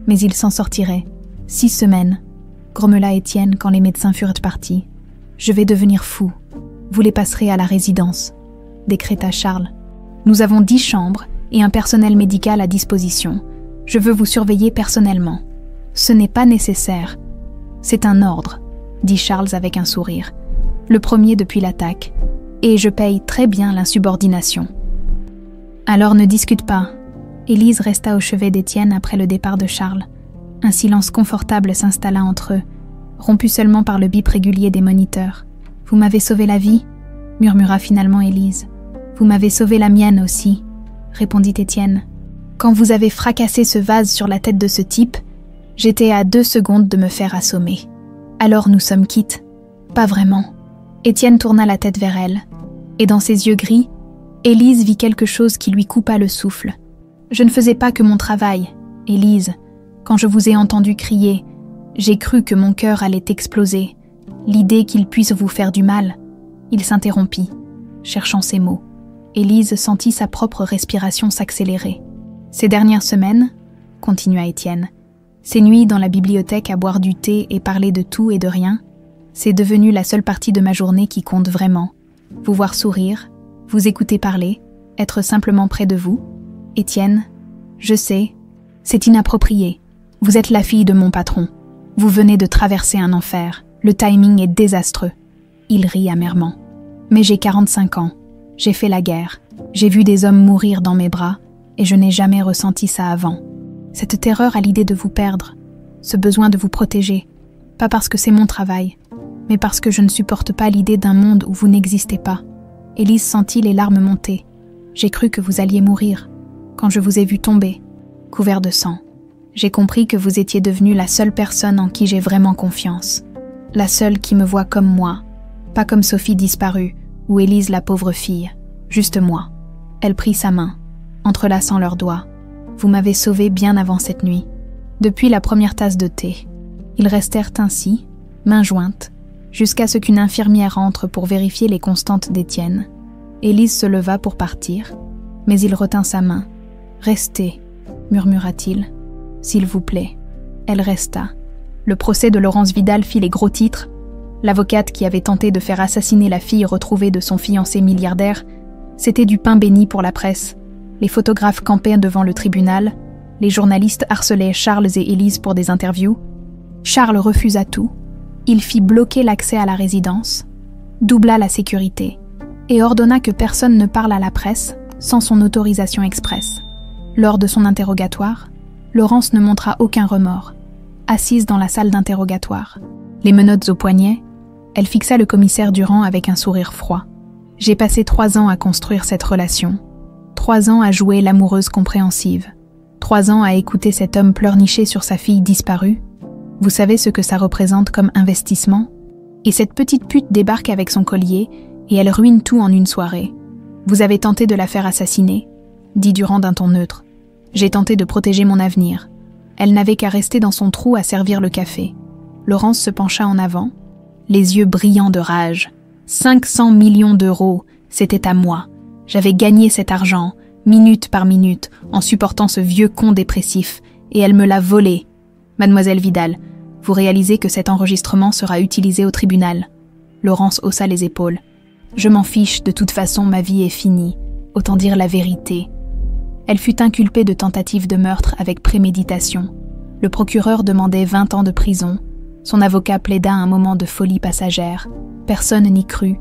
Mais il s'en sortirait. 6 semaines. Grommela Étienne quand les médecins furent partis. « Je vais devenir fou. Vous les passerez à la résidence, » décréta Charles. « Nous avons 10 chambres et un personnel médical à disposition. Je veux vous surveiller personnellement. »« Ce n'est pas nécessaire. C'est un ordre, » dit Charles avec un sourire. « Le premier depuis l'attaque. Et je paye très bien l'insubordination. »« Alors ne discute pas. » Élise resta au chevet d'Étienne après le départ de Charles. Un silence confortable s'installa entre eux, rompu seulement par le bip régulier des moniteurs. « Vous m'avez sauvé la vie ?» murmura finalement Élise. « Vous m'avez sauvé la mienne aussi » répondit Étienne. « Quand vous avez fracassé ce vase sur la tête de ce type, j'étais à 2 secondes de me faire assommer. Alors nous sommes quittes. » « Pas vraiment. » Étienne tourna la tête vers elle, et dans ses yeux gris, Élise vit quelque chose qui lui coupa le souffle. « Je ne faisais pas que mon travail, Élise. Quand je vous ai entendu crier, j'ai cru que mon cœur allait exploser. L'idée qu'il puisse vous faire du mal. » Il s'interrompit, cherchant ses mots. Élise sentit sa propre respiration s'accélérer. « Ces dernières semaines, » continua Étienne, « ces nuits dans la bibliothèque à boire du thé et parler de tout et de rien, c'est devenu la seule partie de ma journée qui compte vraiment. Vous voir sourire, vous écouter parler, être simplement près de vous. Étienne, je sais, c'est inapproprié. Vous êtes la fille de mon patron. Vous venez de traverser un enfer. Le timing est désastreux. » Il rit amèrement. « Mais j'ai 45 ans. J'ai fait la guerre. J'ai vu des hommes mourir dans mes bras et je n'ai jamais ressenti ça avant. Cette terreur à l'idée de vous perdre, ce besoin de vous protéger, pas parce que c'est mon travail, mais parce que je ne supporte pas l'idée d'un monde où vous n'existez pas. » Élise sentit les larmes monter. « J'ai cru que vous alliez mourir. Quand je vous ai vu tomber, couvert de sang, j'ai compris que vous étiez devenue la seule personne en qui j'ai vraiment confiance. La seule qui me voit comme moi, pas comme Sophie disparue, ou Élise la pauvre fille, juste moi. » Elle prit sa main, entrelaçant leurs doigts. « Vous m'avez sauvée bien avant cette nuit. » Depuis la première tasse de thé, ils restèrent ainsi, mains jointes, jusqu'à ce qu'une infirmière entre pour vérifier les constantes d'Étienne. Élise se leva pour partir, mais il retint sa main. « Restez, » murmura-t-il. « S'il vous plaît. » Elle resta. Le procès de Laurence Vidal fit les gros titres. L'avocate qui avait tenté de faire assassiner la fille retrouvée de son fiancé milliardaire C'était du pain béni pour la presse. Les photographes campaient devant le tribunal, les journalistes harcelaient Charles et Élise pour des interviews. Charles refusa tout. Il fit bloquer l'accès à la résidence, doubla la sécurité et ordonna que personne ne parle à la presse sans son autorisation expresse. Lors de son interrogatoire, Laurence ne montra aucun remords. Assise dans la salle d'interrogatoire, les menottes au poignet, elle fixa le commissaire Durand avec un sourire froid. « J'ai passé 3 ans à construire cette relation. 3 ans à jouer l'amoureuse compréhensive. 3 ans à écouter cet homme pleurnicher sur sa fille disparue. Vous savez ce que ça représente comme investissement? Et cette petite pute débarque avec son collier et elle ruine tout en une soirée. Vous avez tenté de la faire assassiner, dit Durand d'un ton neutre. J'ai tenté de protéger mon avenir. Elle n'avait qu'à rester dans son trou à servir le café. Laurence se pencha en avant, les yeux brillants de rage. 500 millions d'euros, c'était à moi. J'avais gagné cet argent, minute par minute, en supportant ce vieux con dépressif, et elle me l'a volé. Mademoiselle Vidal, vous réalisez que cet enregistrement sera utilisé au tribunal. Laurence haussa les épaules. Je m'en fiche, de toute façon ma vie est finie. Autant dire la vérité. Elle fut inculpée de tentative de meurtre avec préméditation. Le procureur demandait 20 ans de prison. Son avocat plaida un moment de folie passagère. Personne n'y crut.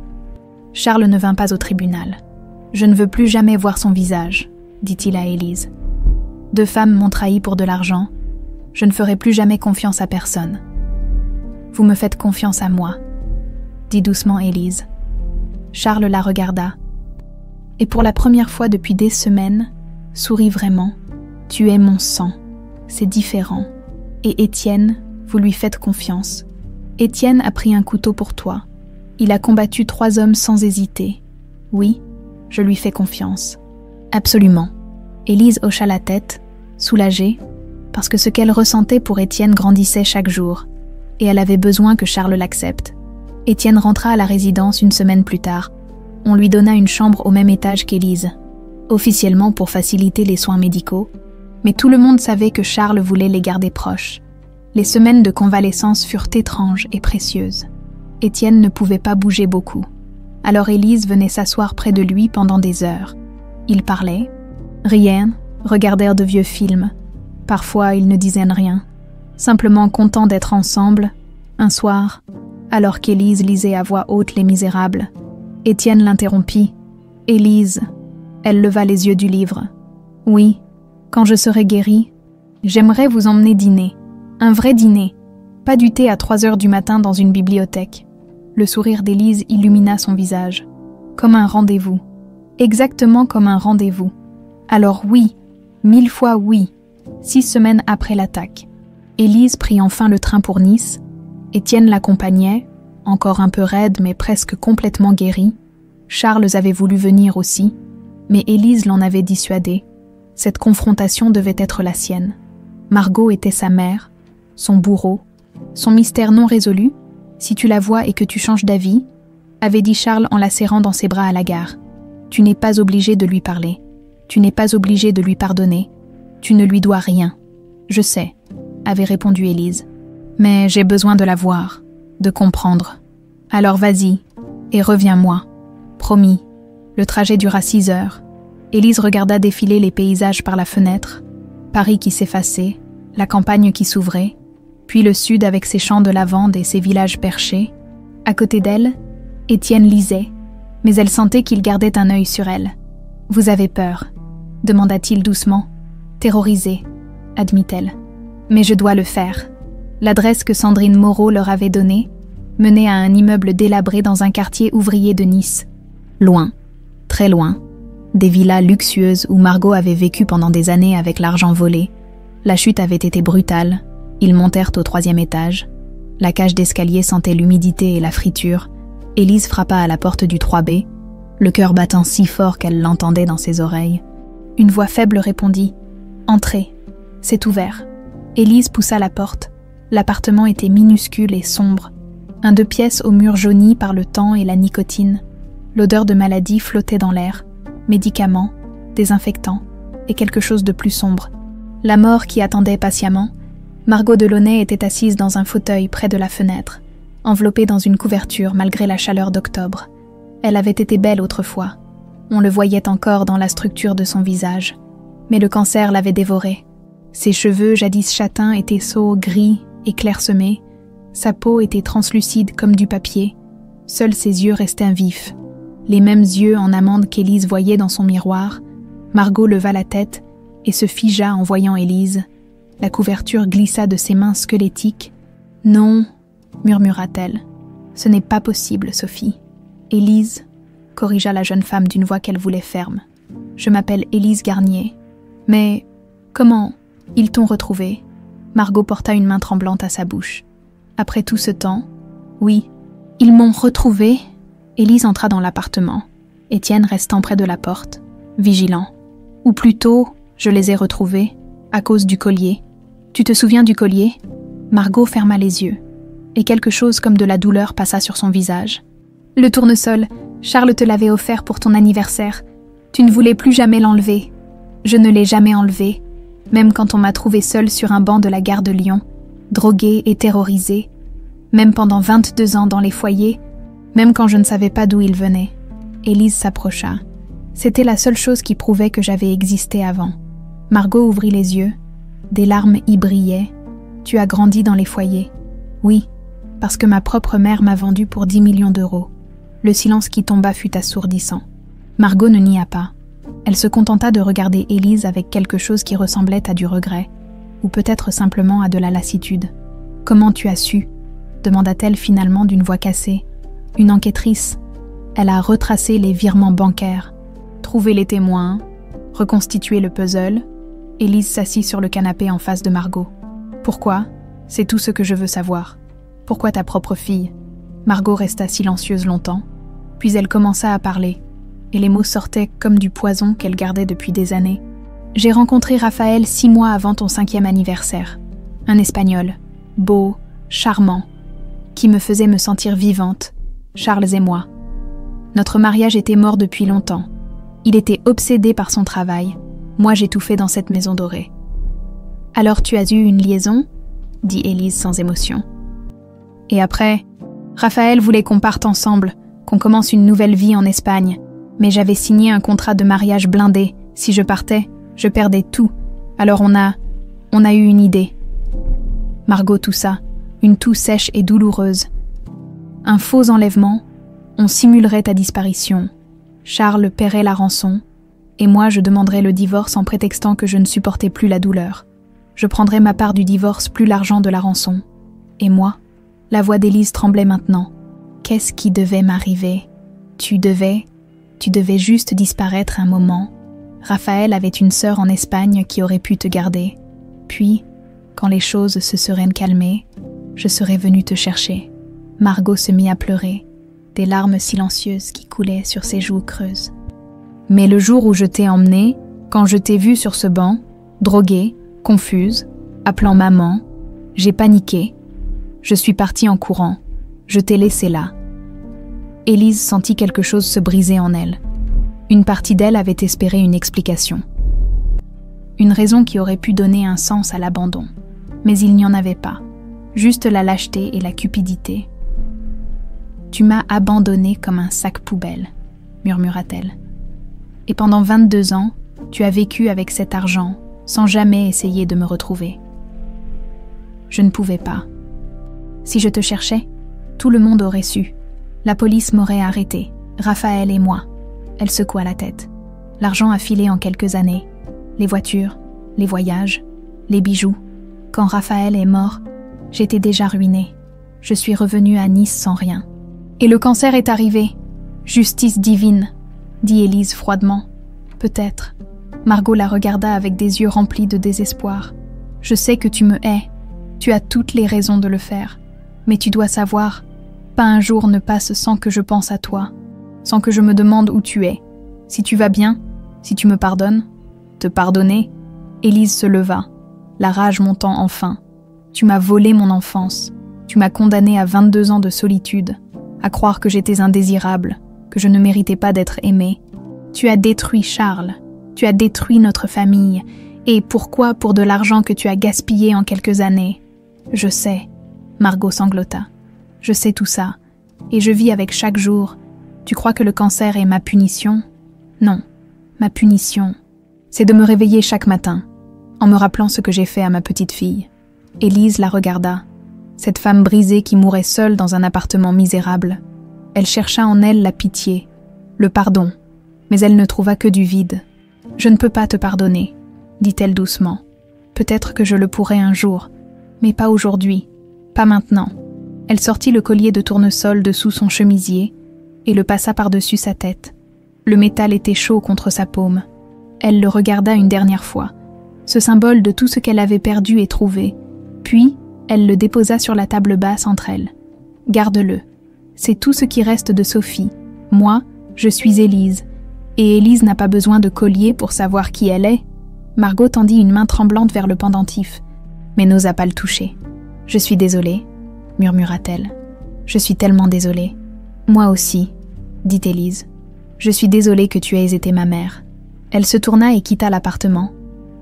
Charles ne vint pas au tribunal. « Je ne veux plus jamais voir son visage », dit-il à Élise. « 2 femmes m'ont trahi pour de l'argent. Je ne ferai plus jamais confiance à personne. »« Vous me faites confiance à moi », dit doucement Élise. Charles la regarda. Et pour la première fois depuis des semaines, sourit vraiment. « Tu es mon sang. C'est différent. Et Étienne, vous lui faites confiance. Étienne a pris un couteau pour toi. Il a combattu 3 hommes sans hésiter. Oui, je lui fais confiance. » Absolument. Élise hocha la tête, soulagée, parce que ce qu'elle ressentait pour Étienne grandissait chaque jour, et elle avait besoin que Charles l'accepte. Étienne rentra à la résidence une semaine plus tard. On lui donna une chambre au même étage qu'Élise, officiellement pour faciliter les soins médicaux, mais tout le monde savait que Charles voulait les garder proches. Les semaines de convalescence furent étranges et précieuses. Étienne ne pouvait pas bouger beaucoup. Alors Élise venait s'asseoir près de lui pendant des heures. Ils parlaient, riaient, regardèrent de vieux films. Parfois, ils ne disaient rien, simplement contents d'être ensemble. Un soir, alors qu'Élise lisait à voix haute Les Misérables, Étienne l'interrompit. « Élise », elle leva les yeux du livre. « Oui, quand je serai guérie, j'aimerais vous emmener dîner. Un vrai dîner, pas du thé à 3 heures du matin dans une bibliothèque. » Le sourire d'Élise illumina son visage. Comme un rendez-vous. Exactement comme un rendez-vous. Alors oui, 1000 fois oui. 6 semaines après l'attaque. Élise prit enfin le train pour Nice. Étienne l'accompagnait, encore un peu raide mais presque complètement guéri. Charles avait voulu venir aussi, mais Élise l'en avait dissuadé. Cette confrontation devait être la sienne. Margot était sa mère, son bourreau, son mystère non résolu. Si tu la vois et que tu changes d'avis, avait dit Charles en la serrant dans ses bras à la gare. Tu n'es pas obligé de lui parler. Tu n'es pas obligé de lui pardonner. Tu ne lui dois rien. Je sais, avait répondu Élise. Mais j'ai besoin de la voir, de comprendre. Alors vas-y, et reviens-moi. Promis. Le trajet dura 6 heures. Élise regarda défiler les paysages par la fenêtre. Paris qui s'effaçait, la campagne qui s'ouvrait, puis le sud avec ses champs de lavande et ses villages perchés. À côté d'elle, Étienne lisait, mais elle sentait qu'il gardait un œil sur elle. « Vous avez peur ?» demanda-t-il doucement. « Terrorisée », admit-elle. « Mais je dois le faire. » L'adresse que Sandrine Moreau leur avait donnée menait à un immeuble délabré dans un quartier ouvrier de Nice. Loin, très loin, des villas luxueuses où Margot avait vécu pendant des années avec l'argent volé. La chute avait été brutale. Ils montèrent au 3e étage. La cage d'escalier sentait l'humidité et la friture. Élise frappa à la porte du 3B, le cœur battant si fort qu'elle l'entendait dans ses oreilles. Une voix faible répondit « Entrez, c'est ouvert ». Élise poussa la porte. L'appartement était minuscule et sombre. Un 2 pièces aux murs jaunis par le temps et la nicotine. L'odeur de maladie flottait dans l'air. Médicaments, désinfectants et quelque chose de plus sombre. La mort qui attendait patiemment. Margot Delaunay était assise dans un fauteuil près de la fenêtre, enveloppée dans une couverture malgré la chaleur d'octobre. Elle avait été belle autrefois. On le voyait encore dans la structure de son visage. Mais le cancer l'avait dévoré. Ses cheveux, jadis châtains, étaient sots, gris et clairsemés. Sa peau était translucide comme du papier. Seuls ses yeux restaient vifs. Les mêmes yeux en amande qu'Élise voyait dans son miroir. Margot leva la tête et se figea en voyant Élise. La couverture glissa de ses mains squelettiques. « Non, » murmura-t-elle. « Ce n'est pas possible, Sophie. »« Élise, » corrigea la jeune femme d'une voix qu'elle voulait ferme. « Je m'appelle Élise Garnier. Mais comment ils t'ont retrouvée ?» Margot porta une main tremblante à sa bouche. « Après tout ce temps, oui, ils m'ont retrouvée. » Élise entra dans l'appartement. Étienne restant près de la porte, vigilant. « Ou plutôt, je les ai retrouvés, à cause du collier. Tu te souviens du collier ?» Margot ferma les yeux, et quelque chose comme de la douleur passa sur son visage. « Le tournesol, Charles te l'avait offert pour ton anniversaire. Tu ne voulais plus jamais l'enlever. Je ne l'ai jamais enlevé, même quand on m'a trouvée seule sur un banc de la gare de Lyon, droguée et terrorisée, même pendant 22 ans dans les foyers, même quand je ne savais pas d'où il venait. » Élise s'approcha. C'était la seule chose qui prouvait que j'avais existé avant. Margot ouvrit les yeux. Des larmes y brillaient. « Tu as grandi dans les foyers. »« Oui, parce que ma propre mère m'a vendue pour 10 millions d'euros. » Le silence qui tomba fut assourdissant. Margot ne nia pas. Elle se contenta de regarder Élise avec quelque chose qui ressemblait à du regret, ou peut-être simplement à de la lassitude. « Comment tu as su ?» demanda-t-elle finalement d'une voix cassée. « Une enquêtrice. Elle a retracé les virements bancaires, trouvé les témoins, reconstitué le puzzle. » Élise s'assit sur le canapé en face de Margot. « Pourquoi ? C'est tout ce que je veux savoir. Pourquoi ta propre fille ?» Margot resta silencieuse longtemps, puis elle commença à parler, et les mots sortaient comme du poison qu'elle gardait depuis des années. « J'ai rencontré Raphaël 6 mois avant ton 5e anniversaire. Un Espagnol, beau, charmant, qui me faisait me sentir vivante, Charles et moi. Notre mariage était mort depuis longtemps. Il était obsédé par son travail. Moi, j'étouffais dans cette maison dorée. »« Alors tu as eu une liaison ?» dit Élise sans émotion. « Et après, Raphaël voulait qu'on parte ensemble, qu'on commence une nouvelle vie en Espagne. Mais j'avais signé un contrat de mariage blindé. Si je partais, je perdais tout. Alors on a eu une idée. » Margot toussa, une toux sèche et douloureuse. « Un faux enlèvement, on simulerait ta disparition. Charles paierait la rançon, et moi je demanderais le divorce en prétextant que je ne supportais plus la douleur. Je prendrais ma part du divorce plus l'argent de la rançon. Et moi ?» La voix d'Élise tremblait maintenant. « Qu'est-ce qui devait m'arriver ? Tu devais juste disparaître un moment. Raphaël avait une sœur en Espagne qui aurait pu te garder. Puis, quand les choses se seraient calmées, je serais venue te chercher. » Margot se mit à pleurer, des larmes silencieuses qui coulaient sur ses joues creuses. « Mais le jour où je t'ai emmenée, quand je t'ai vue sur ce banc, droguée, confuse, appelant maman, j'ai paniqué. Je suis partie en courant. Je t'ai laissée là. » Élise sentit quelque chose se briser en elle. Une partie d'elle avait espéré une explication. Une raison qui aurait pu donner un sens à l'abandon. Mais il n'y en avait pas. Juste la lâcheté et la cupidité. « Tu m'as abandonnée comme un sac poubelle, » murmura-t-elle. « Et pendant 22 ans, tu as vécu avec cet argent, sans jamais essayer de me retrouver. » Je ne pouvais pas. Si je te cherchais, tout le monde aurait su. La police m'aurait arrêté, Raphaël et moi. Elle secoua la tête. L'argent a filé en quelques années. Les voitures, les voyages, les bijoux. Quand Raphaël est mort, j'étais déjà ruinée. Je suis revenue à Nice sans rien. Et le cancer est arrivé. Justice divine, dit Élise froidement. Peut-être. Margot la regarda avec des yeux remplis de désespoir. Je sais que tu me hais. Tu as toutes les raisons de le faire. Mais tu dois savoir, pas un jour ne passe sans que je pense à toi, sans que je me demande où tu es. Si tu vas bien, si tu me pardonnes. Te pardonner. Élise se leva, la rage montant enfin. Tu m'as volé mon enfance. Tu m'as condamnée à 22 ans de solitude, à croire que j'étais indésirable, que je ne méritais pas d'être aimée. Tu as détruit Charles. Tu as détruit notre famille. Et pourquoi pour de l'argent que tu as gaspillé en quelques années? Je sais. Margot sanglota. Je sais tout ça. Et je vis avec chaque jour. Tu crois que le cancer est ma punition? Non, ma punition, c'est de me réveiller chaque matin, en me rappelant ce que j'ai fait à ma petite fille. Élise la regarda, cette femme brisée qui mourait seule dans un appartement misérable. Elle chercha en elle la pitié, le pardon, mais elle ne trouva que du vide. « Je ne peux pas te pardonner », dit-elle doucement. « Peut-être que je le pourrai un jour, mais pas aujourd'hui, pas maintenant. » Elle sortit le collier de tournesol dessous son chemisier et le passa par-dessus sa tête. Le métal était chaud contre sa paume. Elle le regarda une dernière fois, ce symbole de tout ce qu'elle avait perdu et trouvé. Puis, elle le déposa sur la table basse entre elles. « Garde-le. C'est tout ce qui reste de Sophie. Moi, je suis Élise. Et Élise n'a pas besoin de collier pour savoir qui elle est. » Margot tendit une main tremblante vers le pendentif, mais n'osa pas le toucher. « Je suis désolée, » murmura-t-elle. « Je suis tellement désolée. »« Moi aussi, » dit Élise. « Je suis désolée que tu aies été ma mère. » Elle se tourna et quitta l'appartement.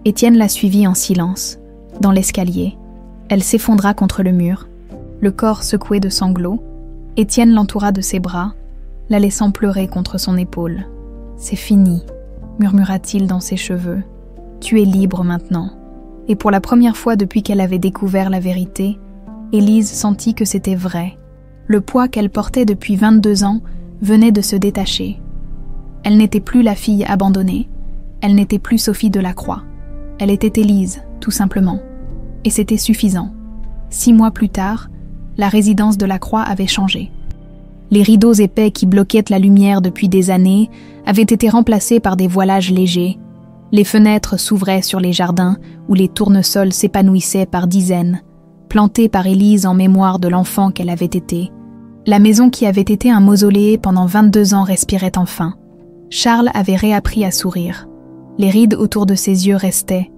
Étienne la suivit en silence, dans l'escalier. Elle s'effondra contre le mur, le corps secoué de sanglots. Étienne l'entoura de ses bras, la laissant pleurer contre son épaule. « C'est fini, » murmura-t-il dans ses cheveux. « Tu es libre maintenant. » Et pour la première fois depuis qu'elle avait découvert la vérité, Élise sentit que c'était vrai. Le poids qu'elle portait depuis 22 ans venait de se détacher. Elle n'était plus la fille abandonnée. Elle n'était plus Sophie Delacroix. Elle était Élise, tout simplement. Et c'était suffisant. 6 mois plus tard, la résidence Delacroix avait changé. Les rideaux épais qui bloquaient la lumière depuis des années avaient été remplacés par des voilages légers. Les fenêtres s'ouvraient sur les jardins où les tournesols s'épanouissaient par dizaines, plantés par Élise en mémoire de l'enfant qu'elle avait été. La maison qui avait été un mausolée pendant 22 ans respirait enfin. Charles avait réappris à sourire. Les rides autour de ses yeux restaient,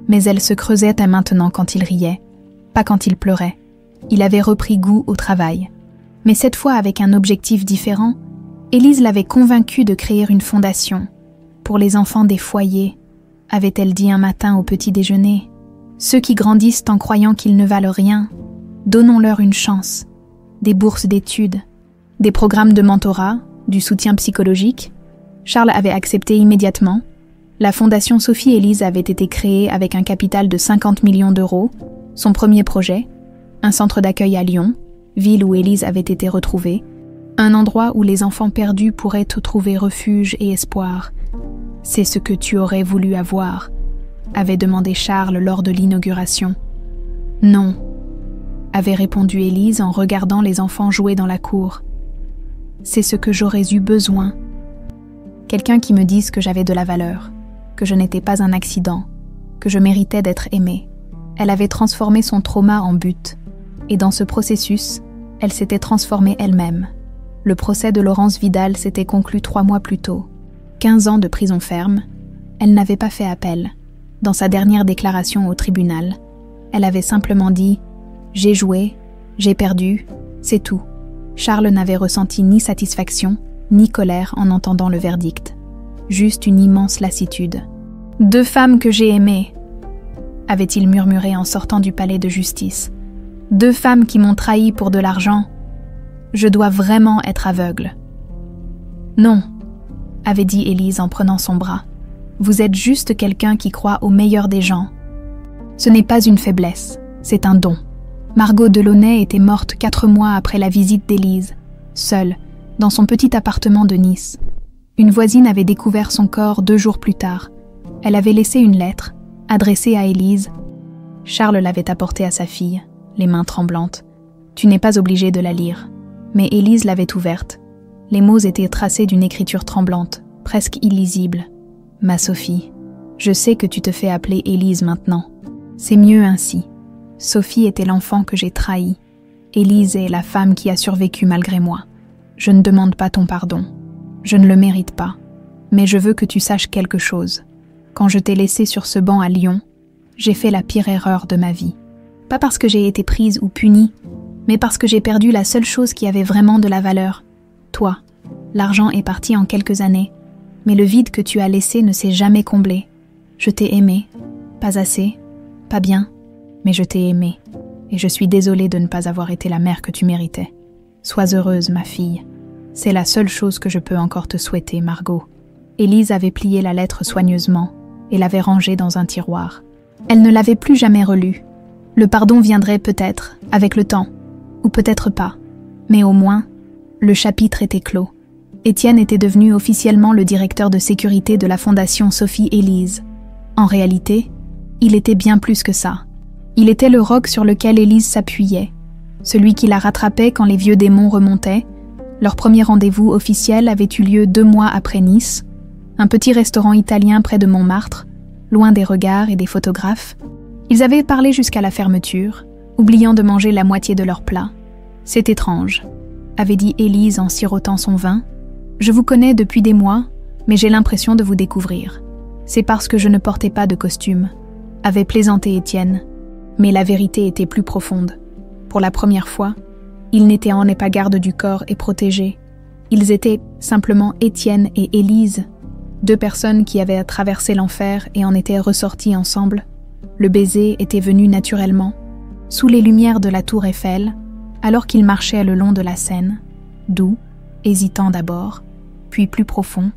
mais elles se creusaient à maintenant quand il riait, pas quand il pleurait. Il avait repris goût au travail. Mais cette fois avec un objectif différent, Élise l'avait convaincu de créer une fondation pour les enfants des foyers, avait-elle dit un matin au petit déjeuner. Ceux qui grandissent en croyant qu'ils ne valent rien, donnons-leur une chance. Des bourses d'études, des programmes de mentorat, du soutien psychologique. Charles avait accepté immédiatement. La fondation Sophie Élise avait été créée avec un capital de 50 millions d'euros. Son premier projet, un centre d'accueil à Lyon, ville où Élise avait été retrouvée, un endroit où les enfants perdus pourraient trouver refuge et espoir. « C'est ce que tu aurais voulu avoir », avait demandé Charles lors de l'inauguration. « Non », avait répondu Élise en regardant les enfants jouer dans la cour. « C'est ce que j'aurais eu besoin. Quelqu'un qui me dise que j'avais de la valeur, que je n'étais pas un accident, que je méritais d'être aimée. » Elle avait transformé son trauma en but, et dans ce processus, elle s'était transformée elle-même. Le procès de Laurence Vidal s'était conclu 3 mois plus tôt. 15 ans de prison ferme, elle n'avait pas fait appel. Dans sa dernière déclaration au tribunal, elle avait simplement dit « J'ai joué, j'ai perdu, c'est tout ». Charles n'avait ressenti ni satisfaction, ni colère en entendant le verdict. Juste une immense lassitude. « 2 femmes que j'ai aimées », avait-il murmuré en sortant du palais de justice. « 2 femmes qui m'ont trahi pour de l'argent. Je dois vraiment être aveugle. » « Non, » avait dit Élise en prenant son bras. « Vous êtes juste quelqu'un qui croit au meilleur des gens. Ce n'est pas une faiblesse, c'est un don. » Margot Delaunay était morte 4 mois après la visite d'Élise, seule, dans son petit appartement de Nice. Une voisine avait découvert son corps 2 jours plus tard. Elle avait laissé une lettre, adressée à Élise. Charles l'avait apportée à sa fille, les mains tremblantes. « Tu n'es pas obligée de la lire. » Mais Élise l'avait ouverte. Les mots étaient tracés d'une écriture tremblante, presque illisible. « Ma Sophie, je sais que tu te fais appeler Élise maintenant. C'est mieux ainsi. Sophie était l'enfant que j'ai trahi. Élise est la femme qui a survécu malgré moi. Je ne demande pas ton pardon. Je ne le mérite pas. Mais je veux que tu saches quelque chose. Quand je t'ai laissé sur ce banc à Lyon, j'ai fait la pire erreur de ma vie. Pas parce que j'ai été prise ou punie, mais parce que j'ai perdu la seule chose qui avait vraiment de la valeur. Toi. L'argent est parti en quelques années, mais le vide que tu as laissé ne s'est jamais comblé. Je t'ai aimé. Pas assez, pas bien, mais je t'ai aimé. Et je suis désolée de ne pas avoir été la mère que tu méritais. Sois heureuse, ma fille. C'est la seule chose que je peux encore te souhaiter, Margot. Élise avait plié la lettre soigneusement et l'avait rangée dans un tiroir. Elle ne l'avait plus jamais relue. Le pardon viendrait peut-être, avec le temps, ou peut-être pas. Mais au moins, le chapitre était clos. Étienne était devenu officiellement le directeur de sécurité de la Fondation Sophie Élise. En réalité, il était bien plus que ça. Il était le roc sur lequel Élise s'appuyait, celui qui la rattrapait quand les vieux démons remontaient. Leur premier rendez-vous officiel avait eu lieu 2 mois après Nice, un petit restaurant italien près de Montmartre, loin des regards et des photographes. Ils avaient parlé jusqu'à la fermeture, oubliant de manger la moitié de leur plat. « C'est étrange », avait dit Élise en sirotant son vin. « Je vous connais depuis des mois, mais j'ai l'impression de vous découvrir. C'est parce que je ne portais pas de costume », avait plaisanté Étienne. Mais la vérité était plus profonde. Pour la première fois, ils n'étaient en pas garde du corps et protégés. Ils étaient simplement Étienne et Élise, 2 personnes qui avaient traversé l'enfer et en étaient ressorties ensemble. Le baiser était venu naturellement, sous les lumières de la tour Eiffel, alors qu'ils marchaient le long de la Seine, doux, hésitant d'abord, puis plus profond,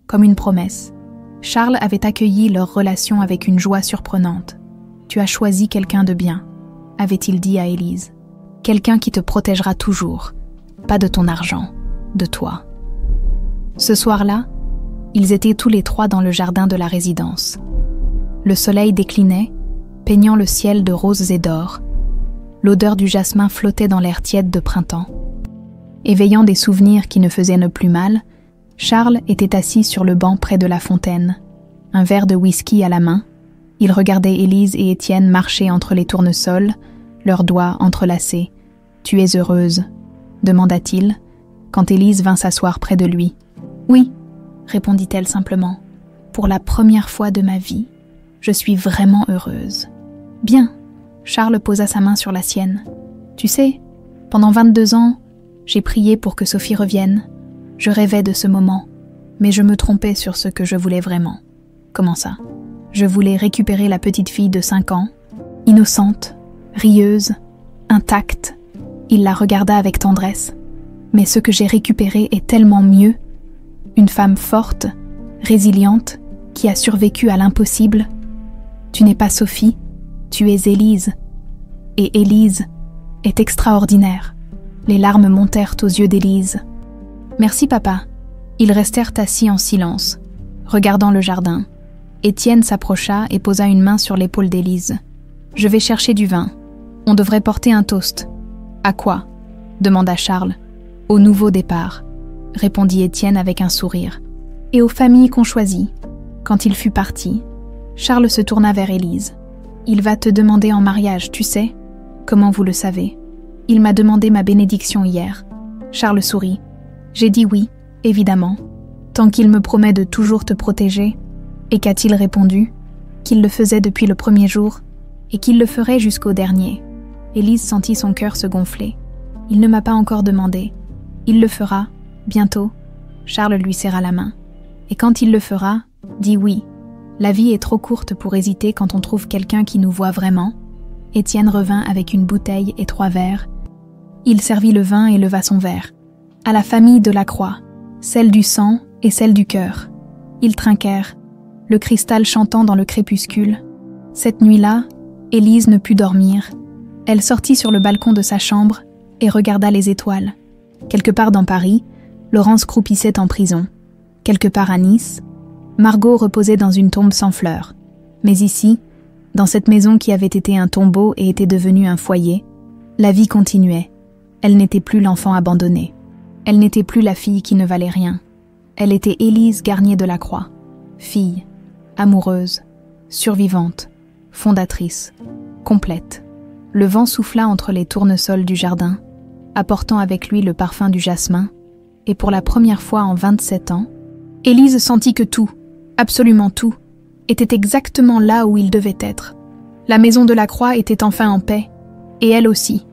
comme une promesse. Charles avait accueilli leur relation avec une joie surprenante. « Tu as choisi quelqu'un de bien », avait-il dit à Élise. « Quelqu'un qui te protégera toujours, pas de ton argent, de toi. » Ce soir-là, ils étaient tous les 3 dans le jardin de la résidence. Le soleil déclinait, peignant le ciel de roses et d'or. L'odeur du jasmin flottait dans l'air tiède de printemps. Éveillant des souvenirs qui ne faisaient ne plus mal, Charles était assis sur le banc près de la fontaine, un verre de whisky à la main. Il regardait Élise et Étienne marcher entre les tournesols, leurs doigts entrelacés. « Tu es heureuse ?» demanda-t-il, quand Élise vint s'asseoir près de lui. « Oui », répondit-elle simplement. « Pour la première fois de ma vie, je suis vraiment heureuse. »« Bien », Charles posa sa main sur la sienne. « Tu sais, pendant 22 ans, j'ai prié pour que Sophie revienne. Je rêvais de ce moment, mais je me trompais sur ce que je voulais vraiment. »« Comment ça ?» ?»« Je voulais récupérer la petite fille de 5 ans, innocente, rieuse, intacte. » Il la regarda avec tendresse. « Mais ce que j'ai récupéré est tellement mieux. Une femme forte, résiliente, qui a survécu à l'impossible. Tu n'es pas Sophie, tu es Élise. Et Élise est extraordinaire. » Les larmes montèrent aux yeux d'Élise. « Merci papa. » Ils restèrent assis en silence, regardant le jardin. Étienne s'approcha et posa une main sur l'épaule d'Élise. « Je vais chercher du vin. On devrait porter un toast. »« À quoi ?» demanda Charles. « Au nouveau départ, » répondit Étienne avec un sourire. « Et aux familles qu'on choisit. » Quand il fut parti, Charles se tourna vers Élise. « Il va te demander en mariage, tu sais ? » ?»« Comment vous le savez ? » ?»« Il m'a demandé ma bénédiction hier. » Charles sourit. « J'ai dit oui, évidemment. Tant qu'il me promet de toujours te protéger. » Et qu'a-t-il répondu ? Qu'il le faisait depuis le premier jour et qu'il le ferait jusqu'au dernier. Élise sentit son cœur se gonfler. Il ne m'a pas encore demandé. Il le fera, bientôt. Charles lui serra la main. Et quand il le fera, dis oui. La vie est trop courte pour hésiter quand on trouve quelqu'un qui nous voit vraiment. Étienne revint avec une bouteille et 3 verres. Il servit le vin et leva son verre. À la famille de la croix, celle du sang et celle du cœur. Ils trinquèrent, le cristal chantant dans le crépuscule. Cette nuit-là, Élise ne put dormir. Elle sortit sur le balcon de sa chambre et regarda les étoiles. Quelque part dans Paris, Laurence croupissait en prison. Quelque part à Nice, Margot reposait dans une tombe sans fleurs. Mais ici, dans cette maison qui avait été un tombeau et était devenue un foyer, la vie continuait. Elle n'était plus l'enfant abandonné. Elle n'était plus la fille qui ne valait rien. Elle était Élise Garnier de la Croix, fille, amoureuse, survivante, fondatrice, complète. Le vent souffla entre les tournesols du jardin, apportant avec lui le parfum du jasmin, et pour la première fois en 27 ans, Élise sentit que tout, absolument tout, était exactement là où il devait être. La maison de la Croix était enfin en paix, et elle aussi.